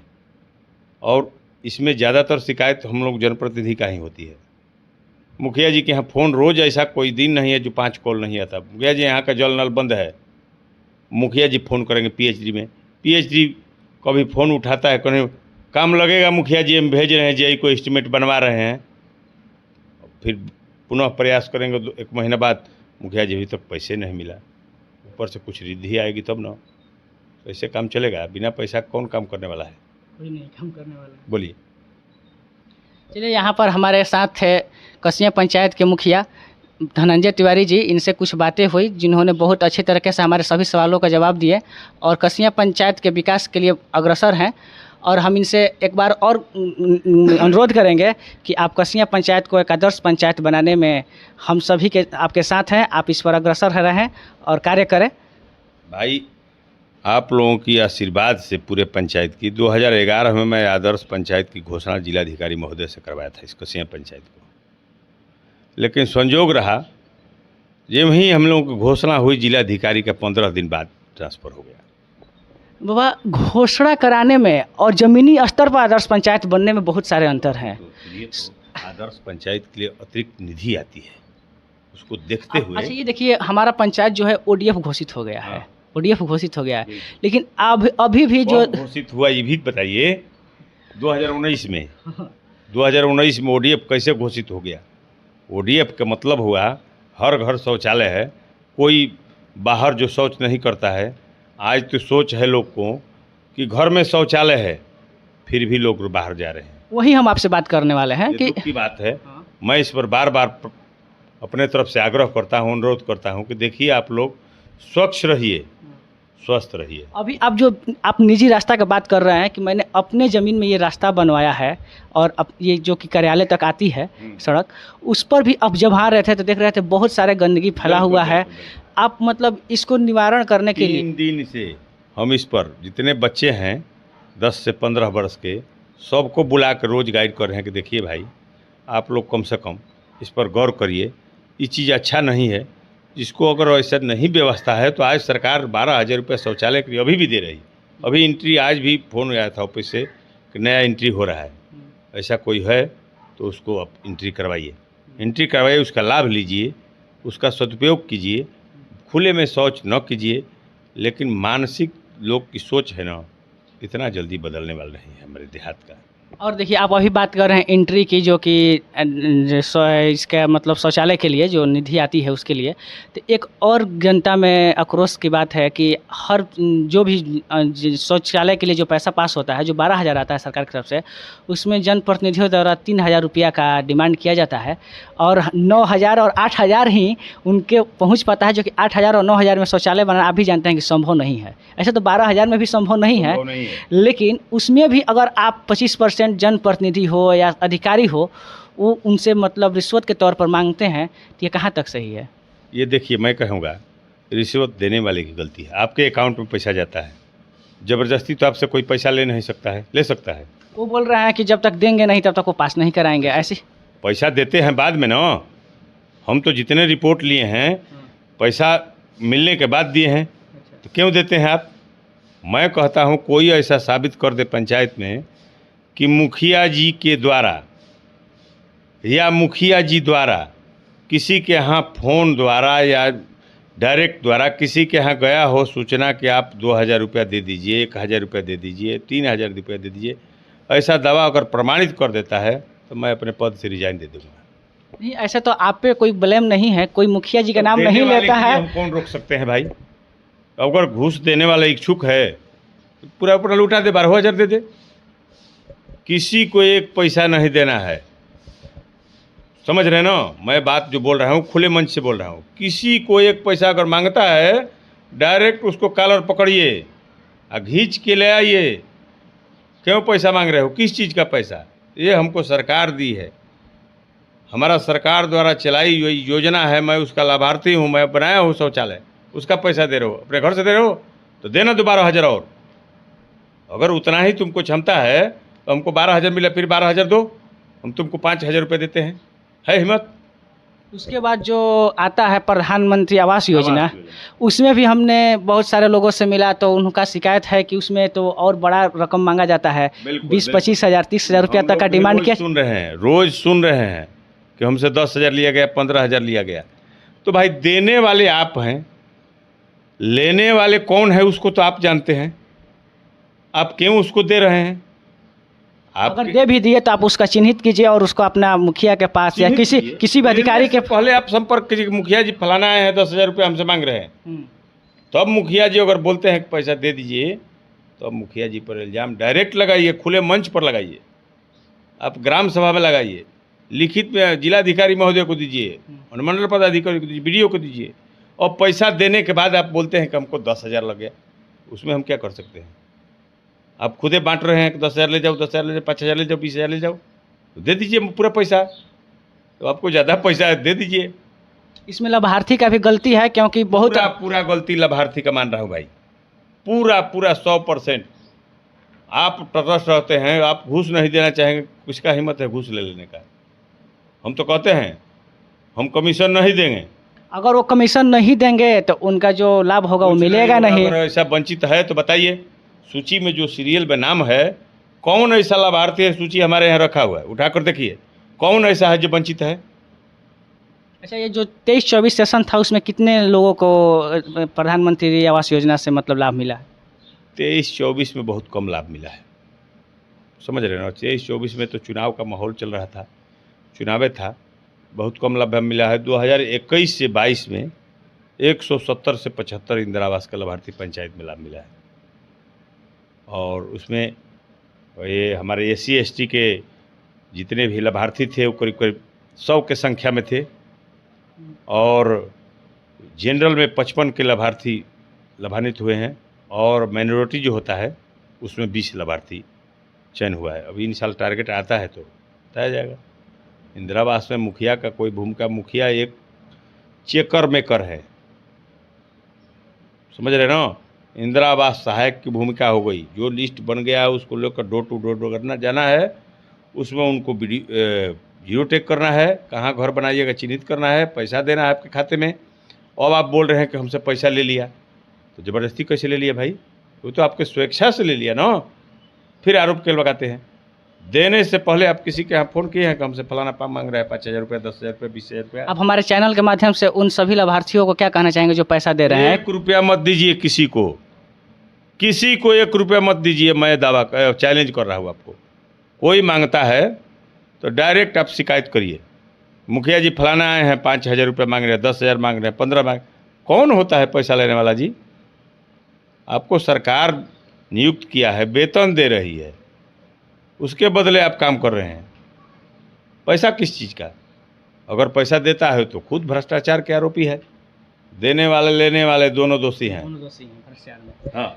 और इसमें ज़्यादातर शिकायत हम लोग जनप्रतिनिधि का ही होती है। मुखिया जी के यहाँ फ़ोन रोज़, ऐसा कोई दिन नहीं है जो 5 कॉल नहीं आता, मुखिया जी यहाँ का जल नल बंद है, मुखिया जी फ़ोन करेंगे पीएचडी में, पीएचडी कभी फ़ोन उठाता है, कहीं काम लगेगा मुखिया जी हम भेज रहे हैं, जी को एस्टिमेट बनवा रहे हैं, फिर पुनः प्रयास करेंगे 1 महीना बाद, मुखिया जी अभी तक पैसे नहीं मिला, ऊपर से कुछ रिद्धि आएगी तब ना, ऐसे काम चलेगा? बिना पैसा कौन काम करने वाला है? कोई नहीं काम करने वाला। बोलिए। चलिए, यहाँ पर हमारे साथ थे कसिया पंचायत के मुखिया धनंजय तिवारी जी, इनसे कुछ बातें हुई जिन्होंने बहुत अच्छे तरीके से हमारे सभी सवालों का जवाब दिए और कसिया पंचायत के विकास के लिए अग्रसर हैं। और हम इनसे एक बार और अनुरोध करेंगे कि आप कसिया पंचायत को एक आदर्श पंचायत बनाने में हम सभी के आपके साथ हैं, आप इस पर अग्रसर रहें और कार्य करें। भाई, आप लोगों की आशीर्वाद से पूरे पंचायत की 2011 में मैं आदर्श पंचायत की घोषणा जिलाधिकारी महोदय से करवाया था इस कसिया पंचायत को, लेकिन संजोग रहा जब ही हम लोगों की घोषणा हुई जिलाधिकारी का 15 दिन बाद ट्रांसफ़र हो गया। बाबा, घोषणा कराने में और ज़मीनी स्तर पर आदर्श पंचायत बनने में बहुत सारे अंतर हैं। तो आदर्श पंचायत के लिए अतिरिक्त निधि आती है, उसको देखते हुए। अच्छा, ये देखिए, हमारा पंचायत जो है ODF घोषित हो गया है, ODF घोषित हो गया है, लेकिन अभी भी जो घोषित हुआ ये भी बताइए 2019 में 2019 में ODF कैसे घोषित हो गया? ODF का मतलब हुआ हर घर शौचालय है, कोई बाहर जो शौच नहीं करता है। आज तो सोच है लोग को कि घर में शौचालय है, फिर भी लोग बाहर जा रहे हैं। वही हम आपसे बात करने वाले हैं कि दुख की बात है। मैं इस पर बार बार अपने तरफ से आग्रह करता हूँ, अनुरोध करता हूँ कि देखिए आप लोग स्वच्छ रहिए, स्वस्थ रहिए। अभी आप निजी रास्ता की बात कर रहे हैं कि मैंने अपने ज़मीन में ये रास्ता बनवाया है और अब ये जो कि कार्यालय तक आती है सड़क, उस पर भी अब जब आ रहे थे तो देख रहे थे बहुत सारे गंदगी फैला हुआ है। आप मतलब इसको निवारण करने के लिए 3 दिन से हम इस पर जितने बच्चे हैं 10 से 15 वर्ष के, सबको बुला कर रोज़ गाइड कर रहे हैं कि देखिए भाई, आप लोग कम से कम इस पर गौर करिए। ये चीज़ अच्छा नहीं है। जिसको अगर ऐसा नहीं व्यवस्था है तो आज सरकार 12,000 रुपये शौचालय के लिए अभी भी दे रही। अभी एंट्री आज भी फ़ोन आया था ऑफिस से कि नया एंट्री हो रहा है। ऐसा कोई है तो उसको आप एंट्री करवाइए, एंट्री करवाइए, उसका लाभ लीजिए, उसका सदुपयोग कीजिए। खुले में शौच न कीजिए। लेकिन मानसिक लोग की सोच है ना, इतना जल्दी बदलने वाला नहीं है हमारे देहात का। और देखिए आप अभी बात कर रहे हैं एंट्री की, जो कि इसका मतलब शौचालय के लिए जो निधि आती है उसके लिए। तो एक और जनता में आक्रोश की बात है कि हर जो भी शौचालय के लिए जो पैसा पास होता है, जो 12,000 आता है सरकार की तरफ से, उसमें जनप्रतिनिधियों द्वारा 3,000 रुपया का डिमांड किया जाता है और 9,000 और 8,000 ही उनके पहुंच पाता है, जो कि 8,000 और 9,000 में शौचालय बनाना आप भी जानते हैं कि संभव नहीं है। ऐसे तो 12,000 में भी संभव नहीं है, लेकिन उसमें भी अगर आप 25% जनप्रतिनिधि हो या अधिकारी हो, वो उनसे मतलब रिश्वत के तौर पर मांगते हैं, तो ये कहाँ तक सही है? ये देखिए, मैं कहूँगा रिश्वत देने वाले की गलती है। आपके अकाउंट में पैसा जाता है, ज़बरदस्ती तो आपसे कोई पैसा ले नहीं सकता है, ले सकता है? वो बोल रहे हैं कि जब तक देंगे नहीं तब तक वो पास नहीं कराएंगे। ऐसी पैसा देते हैं बाद में ना। हम तो जितने रिपोर्ट लिए हैं पैसा मिलने के बाद दिए हैं, तो क्यों देते हैं आप? मैं कहता हूँ कोई ऐसा साबित कर दे पंचायत में कि मुखिया जी के द्वारा या मुखिया जी द्वारा किसी के यहाँ फ़ोन द्वारा या डायरेक्ट द्वारा किसी के यहाँ गया हो सूचना कि आप 2,000 रुपया दे दीजिए, 1,000 रुपया दे दीजिए, 3,000 रुपया दे दीजिए, ऐसा दावा अगर प्रमाणित कर देता है तो मैं अपने पद से रिजाइन दे दूँगा। नहीं, ऐसे तो आप पे कोई ब्लेम नहीं है, कोई मुखिया जी का नाम देने नहीं वाले लेता के लिए है। हम कौन रोक सकते हैं भाई? अगर घूस देने वाला इच्छुक है तो पूरा पूरा लुटा दे, 12,000 दे दे। किसी को एक पैसा नहीं देना है, समझ रहे ना? मैं बात जो बोल रहा हूँ खुले मंच से बोल रहा हूँ। किसी को एक पैसा अगर मांगता है, डायरेक्ट उसको कॉलर पकड़िए और खींच के ले आइए। क्यों पैसा मांग रहे हो? किस चीज़ का पैसा? ये हमको सरकार दी है, हमारा सरकार द्वारा चलाई हुई योजना है, मैं उसका लाभार्थी हूँ, मैं बनाया हूँ शौचालय, उसका पैसा दे रहे हो, अपने घर से दे रहे हो तो देना 12,000 और। अगर उतना ही तुमको क्षमता है तो हमको 12,000 मिला, फिर 12,000 दो, हम तुमको 5,000 रुपये देते हैं। है हिम्मत? उसके बाद जो आता है प्रधानमंत्री आवास योजना, उसमें भी हमने बहुत सारे लोगों से मिला तो उनका शिकायत है कि उसमें तो और बड़ा रकम मांगा जाता है। 20-25 हज़ार 30,000 रुपया तक का डिमांड किया। सुन रहे हैं, रोज़ सुन रहे हैं कि हमसे 10,000 लिया गया, 15,000 लिया गया। तो भाई देने वाले आप हैं, लेने वाले कौन है उसको तो आप जानते हैं। आप क्यों उसको दे रहे हैं? आप अगर दे भी दिए तो आप उसका चिन्हित कीजिए और उसको अपना मुखिया के पास या किसी भी अधिकारी के पहले आप संपर्क कीजिए। मुखिया जी फलाना आए हैं, 10,000 रुपये हमसे मांग रहे हैं, तब मुखिया जी अगर बोलते हैं कि पैसा दे दीजिए, तो अब मुखिया जी पर इल्ज़ाम डायरेक्ट लगाइए, खुले मंच पर लगाइए, आप ग्राम सभा में लगाइए, लिखित में जिलाधिकारी महोदय को दीजिए, अनुमंडल पदाधिकारी को दीजिए, BDO को दीजिए। और पैसा देने के बाद आप बोलते हैं कि हमको 10,000 लग गया, उसमें हम क्या कर सकते हैं? आप खुदे बांट रहे हैं कि 10,000 ले जाओ, 10,000 ले जाओ, 5,000 ले जाओ, 20,000 ले जाओ, तो दे दीजिए पूरा पैसा। तो आपको ज़्यादा पैसा है, दे दीजिए। इसमें लाभार्थी का भी गलती है, क्योंकि बहुत पूरा गलती लाभार्थी का मान रहा हूँ भाई, पूरा 100%। आप तटस्थ रहते हैं, आप घूस नहीं देना चाहेंगे, किसका हिम्मत है घूस ले लेने का? हम तो कहते हैं हम कमीशन नहीं देंगे। अगर वो कमीशन नहीं देंगे तो उनका जो लाभ होगा वो मिलेगा नहीं। अगर ऐसा वंचित है तो बताइए, सूची में जो सीरियल में नाम है, कौन ऐसा लाभार्थी है? सूची हमारे यहाँ रखा हुआ है, उठाकर देखिए कौन ऐसा है जो वंचित है। अच्छा, ये जो 23-24 सेशन था उसमें कितने लोगों को प्रधानमंत्री आवास योजना से मतलब लाभ मिला है? 23-24 में बहुत कम लाभ मिला है, समझ रहे हो ना? 23-24 में तो चुनाव का माहौल चल रहा था, चुनावे था, बहुत कम लाभ मिला है। 2021 से 22 में 170 से 75 इंदिरा आवास का लाभार्थी पंचायत में लाभ मिला है। और उसमें ये हमारे SC ST के जितने भी लाभार्थी थे वो करीब 100 के संख्या में थे, और जनरल में 55 के लाभार्थी लाभान्वित हुए हैं, और माइनॉरिटी जो होता है उसमें 20 लाभार्थी चयन हुआ है। अभी इन साल टारगेट आता है तो बताया जाएगा। इंदिरा आवास में मुखिया का कोई भूमिका, मुखिया एक चेकर मेकर है, समझ रहे ना? इंदिरा आवास सहायक की भूमिका हो गई। जो लिस्ट बन गया है उसको लेकर डोर टू डोर करना जाना है, उसमें उनको जीरो टेक करना है, कहाँ घर बनाइएगा चिन्हित करना है, पैसा देना है आपके खाते में। अब आप बोल रहे हैं कि हमसे पैसा ले लिया, तो ज़बरदस्ती कैसे ले लिया भाई? वो तो आपके स्वेच्छा से ले लिया ना। फिर आरोप क्यों लगाते हैं? देने से पहले आप किसी के यहाँ फ़ोन किए हैं कि हमसे फलाना पाम मांग रहा है 5,000 रुपये, 10,000 रुपये, 20,000 रुपया? आप हमारे चैनल के माध्यम से उन सभी लाभार्थियों को क्या कहना चाहेंगे जो पैसा दे रहे हैं? 1 रुपया मत दीजिए किसी को 1 रुपया मत दीजिए। मैं दावा चैलेंज कर रहा हूँ आपको। कोई मांगता है तो डायरेक्ट आप शिकायत करिए, मुखिया जी फलाना आए हैं 5,000 रुपये मांग रहे हैं, 10,000 मांग रहे हैं, 15 मांग। कौन होता है पैसा लेने वाला जी? आपको सरकार नियुक्त किया है, वेतन दे रही है, उसके बदले आप काम कर रहे हैं। पैसा किस चीज़ का? अगर पैसा देता है तो खुद भ्रष्टाचार के आरोपी है। देने वाले लेने वाले दोनों दोषी हैं। हाँ।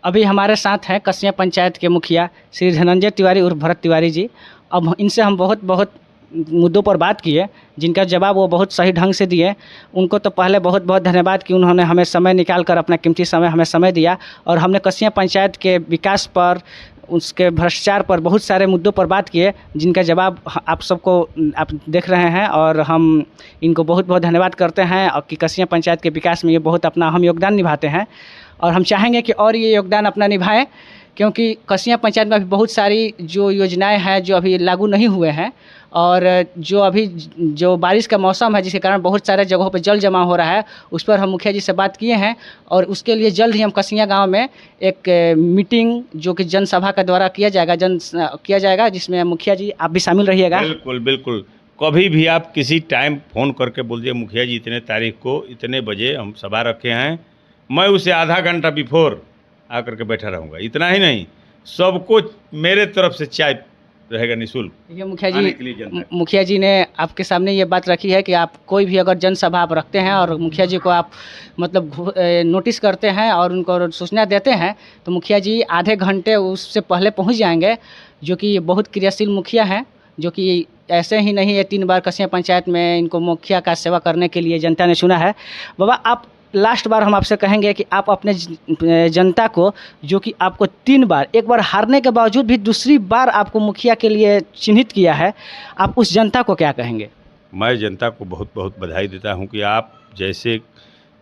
अभी हमारे साथ हैं कसिया पंचायत के मुखिया श्री धनंजय तिवारी उर्फ भरत तिवारी जी। अब इनसे हम बहुत मुद्दों पर बात किए, जिनका जवाब वो बहुत सही ढंग से दिए। उनको तो पहले बहुत धन्यवाद कि उन्होंने हमें समय निकाल कर अपना कीमती समय हमें समय दिया, और हमने कसिया पंचायत के विकास पर, उसके भ्रष्टाचार पर, बहुत सारे मुद्दों पर बात किए, जिनका जवाब आप सबको आप देख रहे हैं। और हम इनको बहुत धन्यवाद करते हैं और कि कसिया पंचायत के विकास में ये बहुत अपना अहम योगदान निभाते हैं, और हम चाहेंगे कि और ये योगदान अपना निभाएं, क्योंकि कसिया पंचायत में अभी बहुत सारी जो योजनाएं हैं जो अभी लागू नहीं हुए हैं, और जो अभी जो बारिश का मौसम है जिसके कारण बहुत सारे जगहों पर जल जमा हो रहा है, उस पर हम मुखिया जी से बात किए हैं, और उसके लिए जल्द ही हम कसिया गांव में एक मीटिंग जो कि जनसभा के द्वारा किया जाएगा, जिसमें मुखिया जी आप भी शामिल रहिएगा। बिल्कुल बिल्कुल। कभी भी आप किसी टाइम फ़ोन करके बोल दिए मुखिया जी इतने तारीख को इतने बजे हम सभा रखे हैं, मैं उसे आधा घंटा बिफोर आकर के बैठा रहूँगा। इतना ही नहीं, सबको मेरे तरफ से चाय रहेगा निःशुल्क। ये मुखिया जी ने आपके सामने ये बात रखी है कि आप कोई भी अगर जनसभा आप रखते हैं और मुखिया जी को आप मतलब नोटिस करते हैं और उनको सूचना देते हैं, तो मुखिया जी आधे घंटे उससे पहले पहुंच जाएंगे, जो कि बहुत क्रियाशील मुखिया हैं, जो कि ऐसे ही नहीं है 3 बार कसिया पंचायत में इनको मुखिया का सेवा करने के लिए जनता ने चुना है। बाबा, आप लास्ट बार हम आपसे कहेंगे कि आप अपने जनता को, जो कि आपको 3 बार, एक बार हारने के बावजूद भी दूसरी बार आपको मुखिया के लिए चिन्हित किया है, आप उस जनता को क्या कहेंगे? मैं जनता को बहुत बधाई देता हूं कि आप जैसे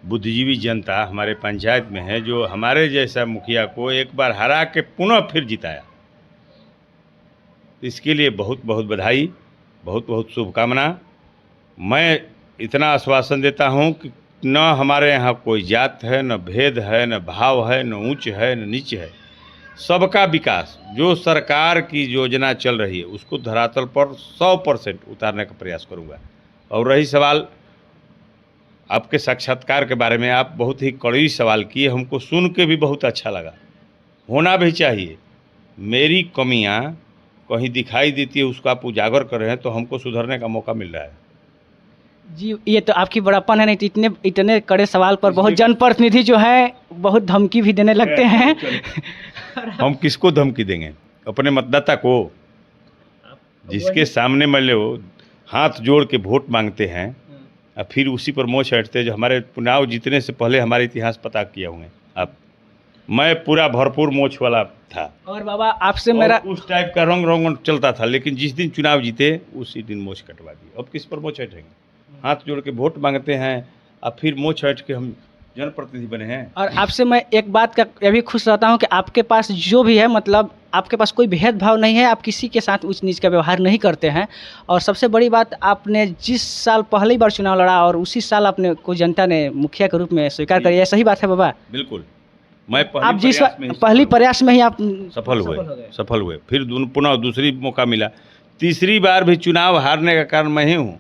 बुद्धिजीवी जनता हमारे पंचायत में है, जो हमारे जैसा मुखिया को एक बार हरा के पुनः फिर जिताया। इसके लिए बहुत बधाई, बहुत शुभकामना। मैं इतना आश्वासन देता हूं कि न हमारे यहाँ कोई जात है, न भेद है, न भाव है, न ऊंच है, न नीच है। सबका विकास, जो सरकार की योजना चल रही है उसको धरातल पर 100% उतारने का प्रयास करूंगा। और रही सवाल आपके साक्षात्कार के बारे में, आप बहुत ही कड़ी सवाल किए, हमको सुन के भी बहुत अच्छा लगा। होना भी चाहिए। मेरी कमियां कहीं दिखाई देती है, उसको आप उजागर कर रहे हैं, तो हमको सुधरने का मौका मिल रहा है जी। ये तो आपकी बड़प्पन है, नहीं तो इतने कड़े सवाल पर बहुत जनप्रतिनिधि जो है बहुत धमकी भी देने लगते हैं। हम किसको धमकी देंगे? अपने मतदाता को, जिसके सामने मान लो हाथ जोड़ के वोट मांगते हैं और फिर उसी पर मोह चढ़ते हैं। जो हमारे चुनाव जीतने से पहले हमारे इतिहास पता किया हुए आप, मैं पूरा भरपूर मोछ वाला था, और बाबा आपसे मेरा उस टाइप का रंग चलता था, लेकिन जिस दिन चुनाव जीते उसी दिन मोछ कटवा दी। अब किस पर मोछ चढ़ेंगे? हाथ जोड़ के वोट मांगते हैं और फिर मुँह छठ के हम जनप्रतिनिधि बने हैं। और आपसे मैं एक बात का ये भी खुश रहता हूं कि आपके पास जो भी है, मतलब आपके पास कोई भेदभाव नहीं है, आप किसी के साथ ऊंच नीच का व्यवहार नहीं करते हैं। और सबसे बड़ी बात, आपने जिस साल पहली बार चुनाव लड़ा और उसी साल आपने को जनता ने मुखिया के रूप में स्वीकार कर लिया, सही बात है बाबा? बिल्कुल। मैं आप जिस पहली प्रयास में ही आप सफल हुए, फिर पुनः दूसरी मौका मिला, तीसरी बार भी चुनाव हारने का कारण मैं ही हूँ।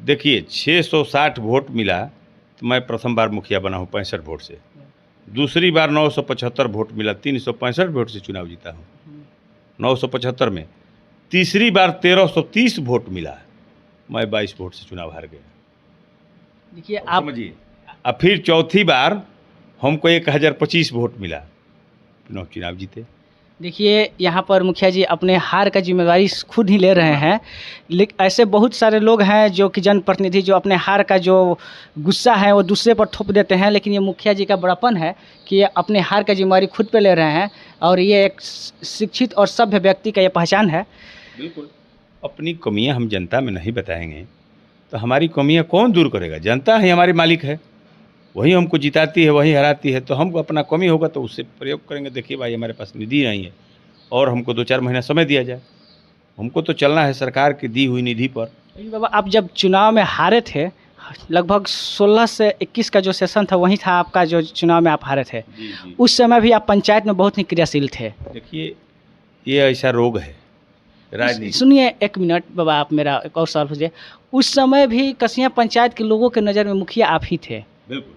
देखिए 660 वोट मिला तो मैं प्रथम बार मुखिया बना हूँ 65 वोट से। दूसरी बार 975 वोट मिला, 365 वोट से चुनाव जीता हूँ 975 में। तीसरी बार 1330 वोट मिला, मैं 22 वोट से चुनाव हार गया। देखिए आप समझिए। अब फिर चौथी बार हमको 1025 वोट मिला, चुनाव जीते। देखिए यहाँ पर मुखिया जी अपने हार का जिम्मेदारी खुद ही ले रहे हैं, लेकिन ऐसे बहुत सारे लोग हैं जो कि जनप्रतिनिधि जो अपने हार का जो गुस्सा है वो दूसरे पर थोप देते हैं, लेकिन ये मुखिया जी का बड़ापन है कि ये अपने हार का जिम्मेदारी खुद पे ले रहे हैं, और ये एक शिक्षित और सभ्य व्यक्ति का ये पहचान है। बिल्कुल। अपनी कमियां हम जनता में नहीं बताएंगे तो हमारी कमियां कौन दूर करेगा? जनता ही हमारी मालिक है, वही हमको जिताती है, वही हराती है। तो हम अपना कमी होगा तो उससे प्रयोग करेंगे। देखिए भाई, हमारे पास निधि नहीं है और हमको 2-4 महीना समय दिया जाए। हमको तो चलना है सरकार की दी हुई निधि पर। लेकिन बाबा, आप जब चुनाव में हारे थे, लगभग 16 से 21 का जो सेशन था वही था आपका, जो चुनाव में आप हारे थे। जी जी। उस समय भी आप पंचायत में बहुत ही क्रियाशील थे। देखिए, ये ऐसा रोग है राजनीति। सुनिए, एक मिनट बाबा, आप मेरा एक और सवाल पूछिए। उस समय भी कसिया पंचायत के लोगों के नज़र में मुखिया आप ही थे। बिल्कुल।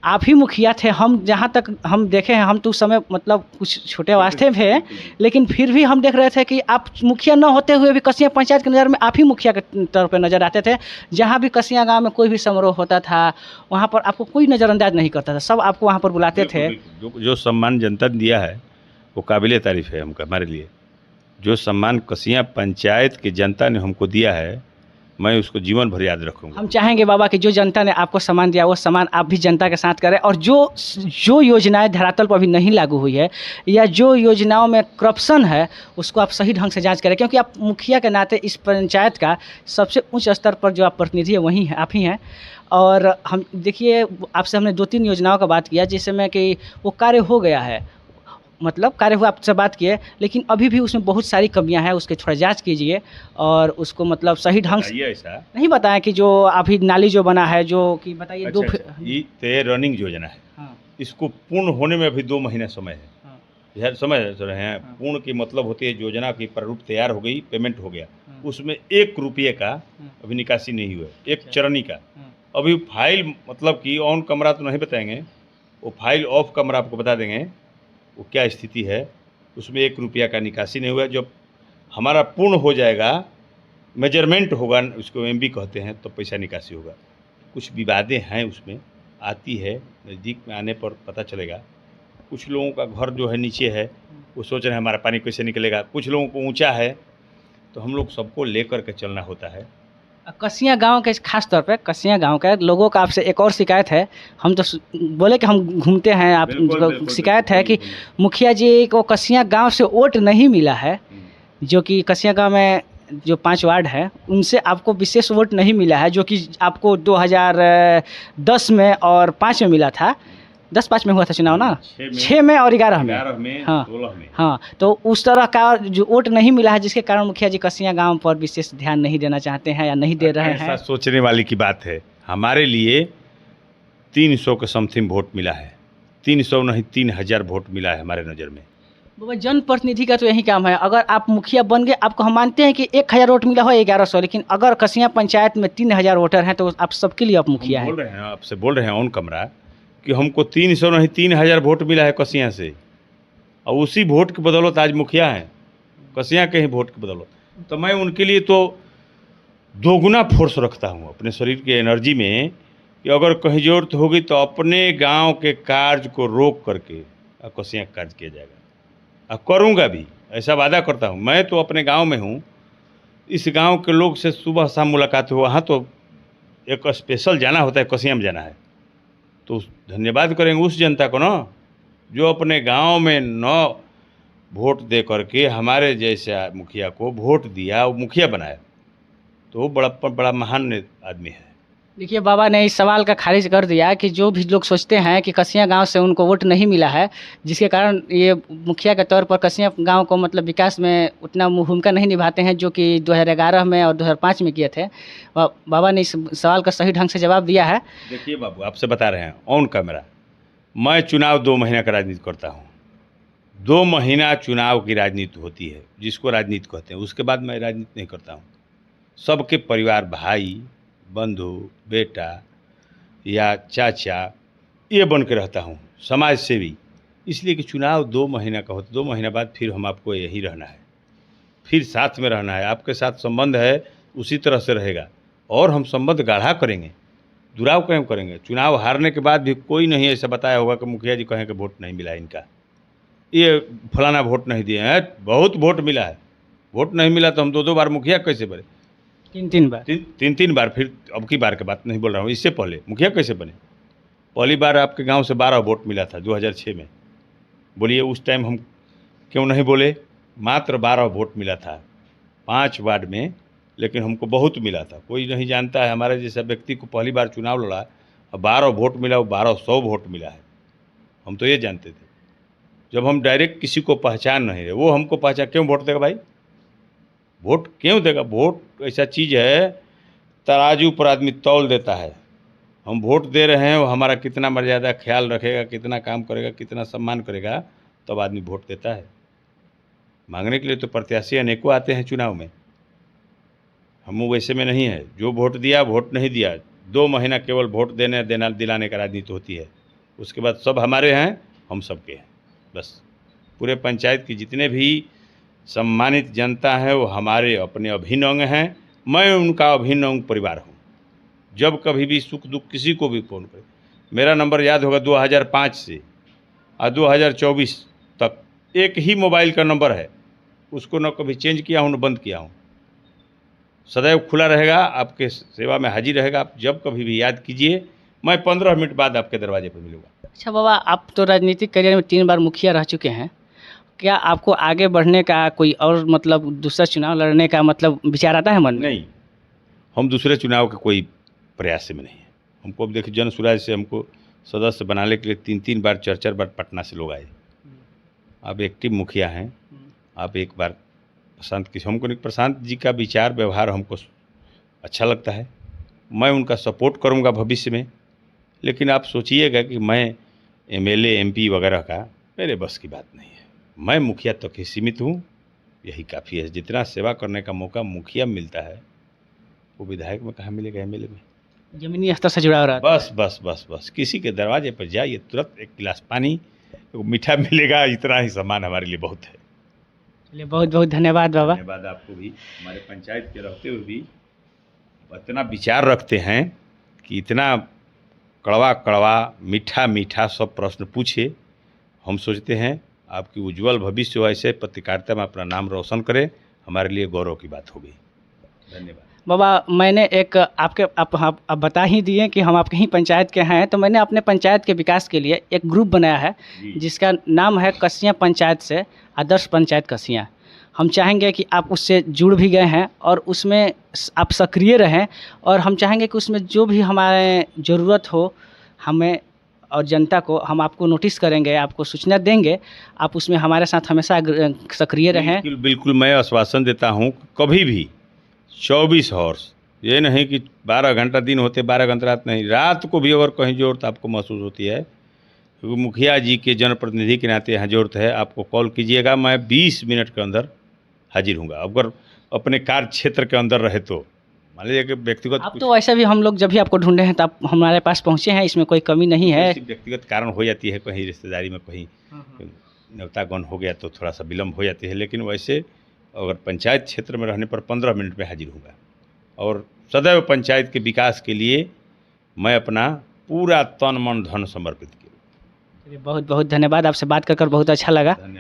आप ही मुखिया थे। हम जहाँ तक हम देखे हैं, हम तो उस समय मतलब कुछ छोटे अवस्थे में थे, लेकिन फिर भी हम देख रहे थे कि आप मुखिया न होते हुए भी कसिया पंचायत के नज़र में आप ही मुखिया के तौर पे नज़र आते थे। जहाँ भी कसिया गांव में कोई भी समारोह होता था, वहाँ पर आपको कोई नज़रअंदाज नहीं करता था, सब आपको वहाँ पर बुलाते थे। जो सम्मान जनता ने दिया है वो काबिले तारीफ है हमका, हमारे लिए। जो सम्मान कसिया पंचायत की जनता ने हमको दिया है, मैं उसको जीवन भर याद रखूंगा। हम चाहेंगे बाबा कि जो जनता ने आपको सम्मान दिया, वो सम्मान आप भी जनता के साथ करें, और जो योजनाएं धरातल पर अभी नहीं लागू हुई है या जो योजनाओं में करप्शन है, उसको आप सही ढंग से जांच करें, क्योंकि आप मुखिया के नाते इस पंचायत का सबसे उच्च स्तर पर जो आप प्रतिनिधि है वही हैं, आप ही हैं। और हम देखिए, आपसे हमने 2-3 योजनाओं का बात किया जिसमें कि वो कार्य हो गया है, मतलब कार्य हुआ, आपसे बात किए, लेकिन अभी भी उसमें बहुत सारी कमियां हैं। उसके थोड़ा जांच कीजिए और उसको मतलब सही ढंग से ऐसा नहीं बताएं कि जो अभी नाली जो बना है, जो कि बताइए ये तो रनिंग योजना है। हाँ, इसको पूर्ण होने में अभी 2 महीना समय है। हाँ, यह समझ रहे हैं? हाँ। पूर्ण की मतलब होती है योजना की प्रारूप तैयार हो गई, पेमेंट हो गया, हाँ। उसमें 1 रुपये का अभी निकासी नहीं हुआ, एक चरनी का। अभी फाइल मतलब कि ऑन कमरा तो नहीं बताएंगे, वो फाइल ऑफ कमरा आपको बता देंगे वो क्या स्थिति है। उसमें 1 रुपया का निकासी नहीं हुआ। जब हमारा पूर्ण हो जाएगा, मेजरमेंट होगा, उसको एमबी कहते हैं, तो पैसा निकासी होगा। कुछ विवादें हैं उसमें, आती है, नज़दीक में आने पर पता चलेगा। कुछ लोगों का घर जो है नीचे है, वो सोच रहे हैं हमारा पानी कैसे निकलेगा। कुछ लोगों को ऊंचा है, तो हम लोग सबको लेकर के चलना होता है। कसिया गांव के खास तौर पे कसिया गांव के लोगों का आपसे एक और शिकायत है। हम तो बोले कि हम घूमते हैं, आप शिकायत है कि मुखिया जी को कसिया गांव से वोट नहीं मिला है, जो कि कसिया गांव में जो 5 वार्ड है उनसे आपको विशेष वोट नहीं मिला है, जो कि आपको 2010 में और 5 में मिला था। 10-5 में हुआ था चुनाव ना, 6 में और 11 में, हाँ 16 में। हाँ, तो उस तरह का जो वोट नहीं मिला है, जिसके कारण मुखिया जी कसिया गांव पर विशेष ध्यान नहीं देना चाहते हैं या नहीं दे रहे हैं। ऐसा सोचने वाली की बात है। हमारे लिए 300 के समथिंग वोट मिला है, 300 नहीं 3000 वोट मिला है हमारे नज़र में। बाबा, जनप्रतिनिधि का तो यही काम है। अगर आप मुखिया बन गए, आपको हम मानते हैं कि 1000 वोट मिला हो 1100, लेकिन अगर कसिया पंचायत में 3000 वोटर हैं तो आप सबके लिए आप मुखिया हैं। बोल रहे हैं, आपसे बोल रहे हैं ऑन कमरा कि हमको 300 नहीं 3000 वोट मिला है कसिया से, और उसी वोट की बदौलत आज मुखिया हैं, कसिया के ही वोट की बदौलत। तो मैं उनके लिए तो दोगुना फोर्स रखता हूँ अपने शरीर की एनर्जी में, कि अगर कहीं जरूरत होगी तो अपने गांव के कार्य को रोक करके कसिया का कार्य किया जाएगा, और करूँगा भी, ऐसा वादा करता हूँ। मैं तो अपने गांव में हूँ, इस गांव के लोग से सुबह शाम मुलाकात हो, वहाँ तो एक स्पेशल जाना होता है, कसिया में जाना है, तो धन्यवाद करेंगे उस जनता को ना, जो अपने गांव में न वोट दे करके हमारे जैसे मुखिया को वोट दिया, वो मुखिया बनाया, तो वो बड़ा महान आदमी है। देखिए, बाबा ने इस सवाल का खारिज कर दिया कि जो भी लोग सोचते हैं कि कसिया गांव से उनको वोट नहीं मिला है, जिसके कारण ये मुखिया के तौर पर कसिया गांव को मतलब विकास में उतना भूमिका नहीं निभाते हैं, जो कि 2011 में और 2005 में किए थे। बाबा ने इस सवाल का सही ढंग से जवाब दिया है। देखिए बाबू, आपसे बता रहे हैं ऑन कैमरा, मैं चुनाव 2 महीना का राजनीति करता हूँ। 2 महीना चुनाव की राजनीति होती है, जिसको राजनीति कहते हैं। उसके बाद मैं राजनीति नहीं करता हूँ। सबके परिवार, भाई बंधु, बेटा या चाचा, ये बन के रहता हूँ, समाज सेवी। इसलिए कि चुनाव 2 महीना का होता है, 2 महीना बाद फिर हम आपको यही रहना है, फिर साथ में रहना है। आपके साथ संबंध है उसी तरह से रहेगा, और हम संबंध गाढ़ा करेंगे, दुराव क्यों करेंगे। चुनाव हारने के बाद भी कोई नहीं ऐसा बताया होगा कि मुखिया जी कहें कि वोट नहीं मिला इनका, ये फलाना वोट नहीं दिए हैं, बहुत वोट मिला है। वोट नहीं मिला तो हम 2-2 बार मुखिया कैसे बने, 3-3 बार, 3-3 बार। फिर अब की बार की बात नहीं बोल रहा हूँ, इससे पहले मुखिया कैसे बने। पहली बार आपके गांव से 12 वोट मिला था 2006 में। बोलिए उस टाइम हम क्यों नहीं बोले। मात्र 12 वोट मिला था, 5 वार्ड में लेकिन हमको बहुत मिला था। कोई नहीं जानता है हमारे जैसा व्यक्ति को पहली बार चुनाव लड़ा और 12 वोट मिला, वो 1200 वोट मिला है। हम तो ये जानते थे। जब हम डायरेक्ट किसी को पहचान नहीं रहे, वो हमको पहचान क्यों वोट देगा भाई? वोट क्यों देगा? वोट ऐसा चीज़ है, तराजू पर आदमी तौल देता है। हम वोट दे रहे हैं, वो हमारा कितना मर्यादा ख्याल रखेगा, कितना काम करेगा, कितना सम्मान करेगा, तब आदमी वोट देता है। मांगने के लिए तो प्रत्याशी अनेकों आते हैं चुनाव में, हम वैसे में नहीं है। जो वोट दिया, वोट नहीं दिया, 2 महीना केवल वोट देना दिलाने का राजनीति होती है। उसके बाद सब हमारे हैं, हम सबके हैं। बस पूरे पंचायत की जितने भी सम्मानित जनता है वो हमारे अपने अभिन्न अंग हैं। मैं उनका अभिन्न अंग परिवार हूँ। जब कभी भी सुख दुख किसी को भी फ़ोन करे, मेरा नंबर याद होगा 2005 से और 2024 तक एक ही मोबाइल का नंबर है, उसको न कभी चेंज किया हूँ न बंद किया हूँ। सदैव खुला रहेगा, आपके सेवा में हाजिर रहेगा। आप जब कभी भी याद कीजिए, मैं 15 मिनट बाद आपके दरवाजे पर मिलूँगा। अच्छा बाबा, आप तो राजनीतिक करियर में 3 बार मुखिया रह चुके हैं। क्या आपको आगे बढ़ने का कोई और मतलब दूसरा चुनाव लड़ने का मतलब विचार आता है मन में? नहीं, हम दूसरे चुनाव का कोई प्रयास में नहीं है। हमको अब देखिए, जन सुराज से हमको सदस्य बनाने के लिए 3-3 बार 4-4 बार पटना से लोग आए। आप एक्टिव मुखिया हैं, आप एक बार प्रशांत किशोर, हमको नहीं, प्रशांत जी का विचार व्यवहार हमको अच्छा लगता है। मैं उनका सपोर्ट करूंगा भविष्य में। लेकिन आप सोचिएगा कि मैं एमएलए एमपी वगैरह का मेरे बस की बात नहीं है। मैं मुखिया तक ही सीमित हूँ, यही काफ़ी है। जितना सेवा करने का मौका मुखिया में मिलता है, वो विधायक में कहाँ मिलेगा, एमएलए में। जमीनी स्तर से जुड़ा रहा बस बस बस बस किसी के दरवाजे पर जाइए, तुरंत एक गिलास पानी, वो मीठा मिलेगा, इतना ही सम्मान हमारे लिए बहुत है। चलिए, बहुत बहुत धन्यवाद बाबा। धन्यवाद आपको भी। हमारे पंचायत के रहते हुए भी इतना विचार रखते हैं कि इतना कड़वा कड़वा मीठा मीठा सब प्रश्न पूछे। हम सोचते हैं आपकी उज्जवल भविष्य हो, ऐसे पत्रकारिता में अपना नाम रोशन करें, हमारे लिए गौरव की बात होगी। धन्यवाद बाबा। मैंने एक आप बता ही दिए कि हम आपके ही पंचायत के हैं, तो मैंने अपने पंचायत के विकास के लिए एक ग्रुप बनाया है जिसका नाम है कसियाँ पंचायत से आदर्श पंचायत कसियाँ। हम चाहेंगे कि आप उससे जुड़ भी गए हैं और उसमें आप सक्रिय रहें, और हम चाहेंगे कि उसमें जो भी हमारे ज़रूरत हो हमें और जनता को, हम आपको नोटिस करेंगे, आपको सूचना देंगे। आप उसमें हमारे साथ हमेशा सक्रिय रहें। बिल्कुल बिल्कुल, मैं आश्वासन देता हूँ, कभी भी 24 हॉर्स, ये नहीं कि 12 घंटा दिन होते 12 घंटा रात नहीं, रात को भी अगर कहीं ज़रूरत आपको महसूस होती है, क्योंकि मुखिया जी के जनप्रतिनिधि के नाते यहाँ ज़रूरत है, आपको कॉल कीजिएगा, मैं 20 मिनट के अंदर हाजिर हूँगा। अगर अपने कार्य क्षेत्र के अंदर रहे तो, मान लीजिए कि व्यक्तिगत आप तो वैसे भी, हम लोग जब भी आपको ढूंढे हैं तो आप हमारे पास पहुँचे हैं, इसमें कोई कमी नहीं है। व्यक्तिगत कारण हो जाती है, कहीं रिश्तेदारी में कहीं न्योतागण हो गया तो थोड़ा सा विलम्ब हो जाती है, लेकिन वैसे अगर पंचायत क्षेत्र में रहने पर 15 मिनट में हाजिर होगा। और सदैव पंचायत के विकास के लिए मैं अपना पूरा तन मन धन समर्पित किया। बहुत बहुत धन्यवाद। आपसे बात कर बहुत अच्छा लगा। धन्यवाद।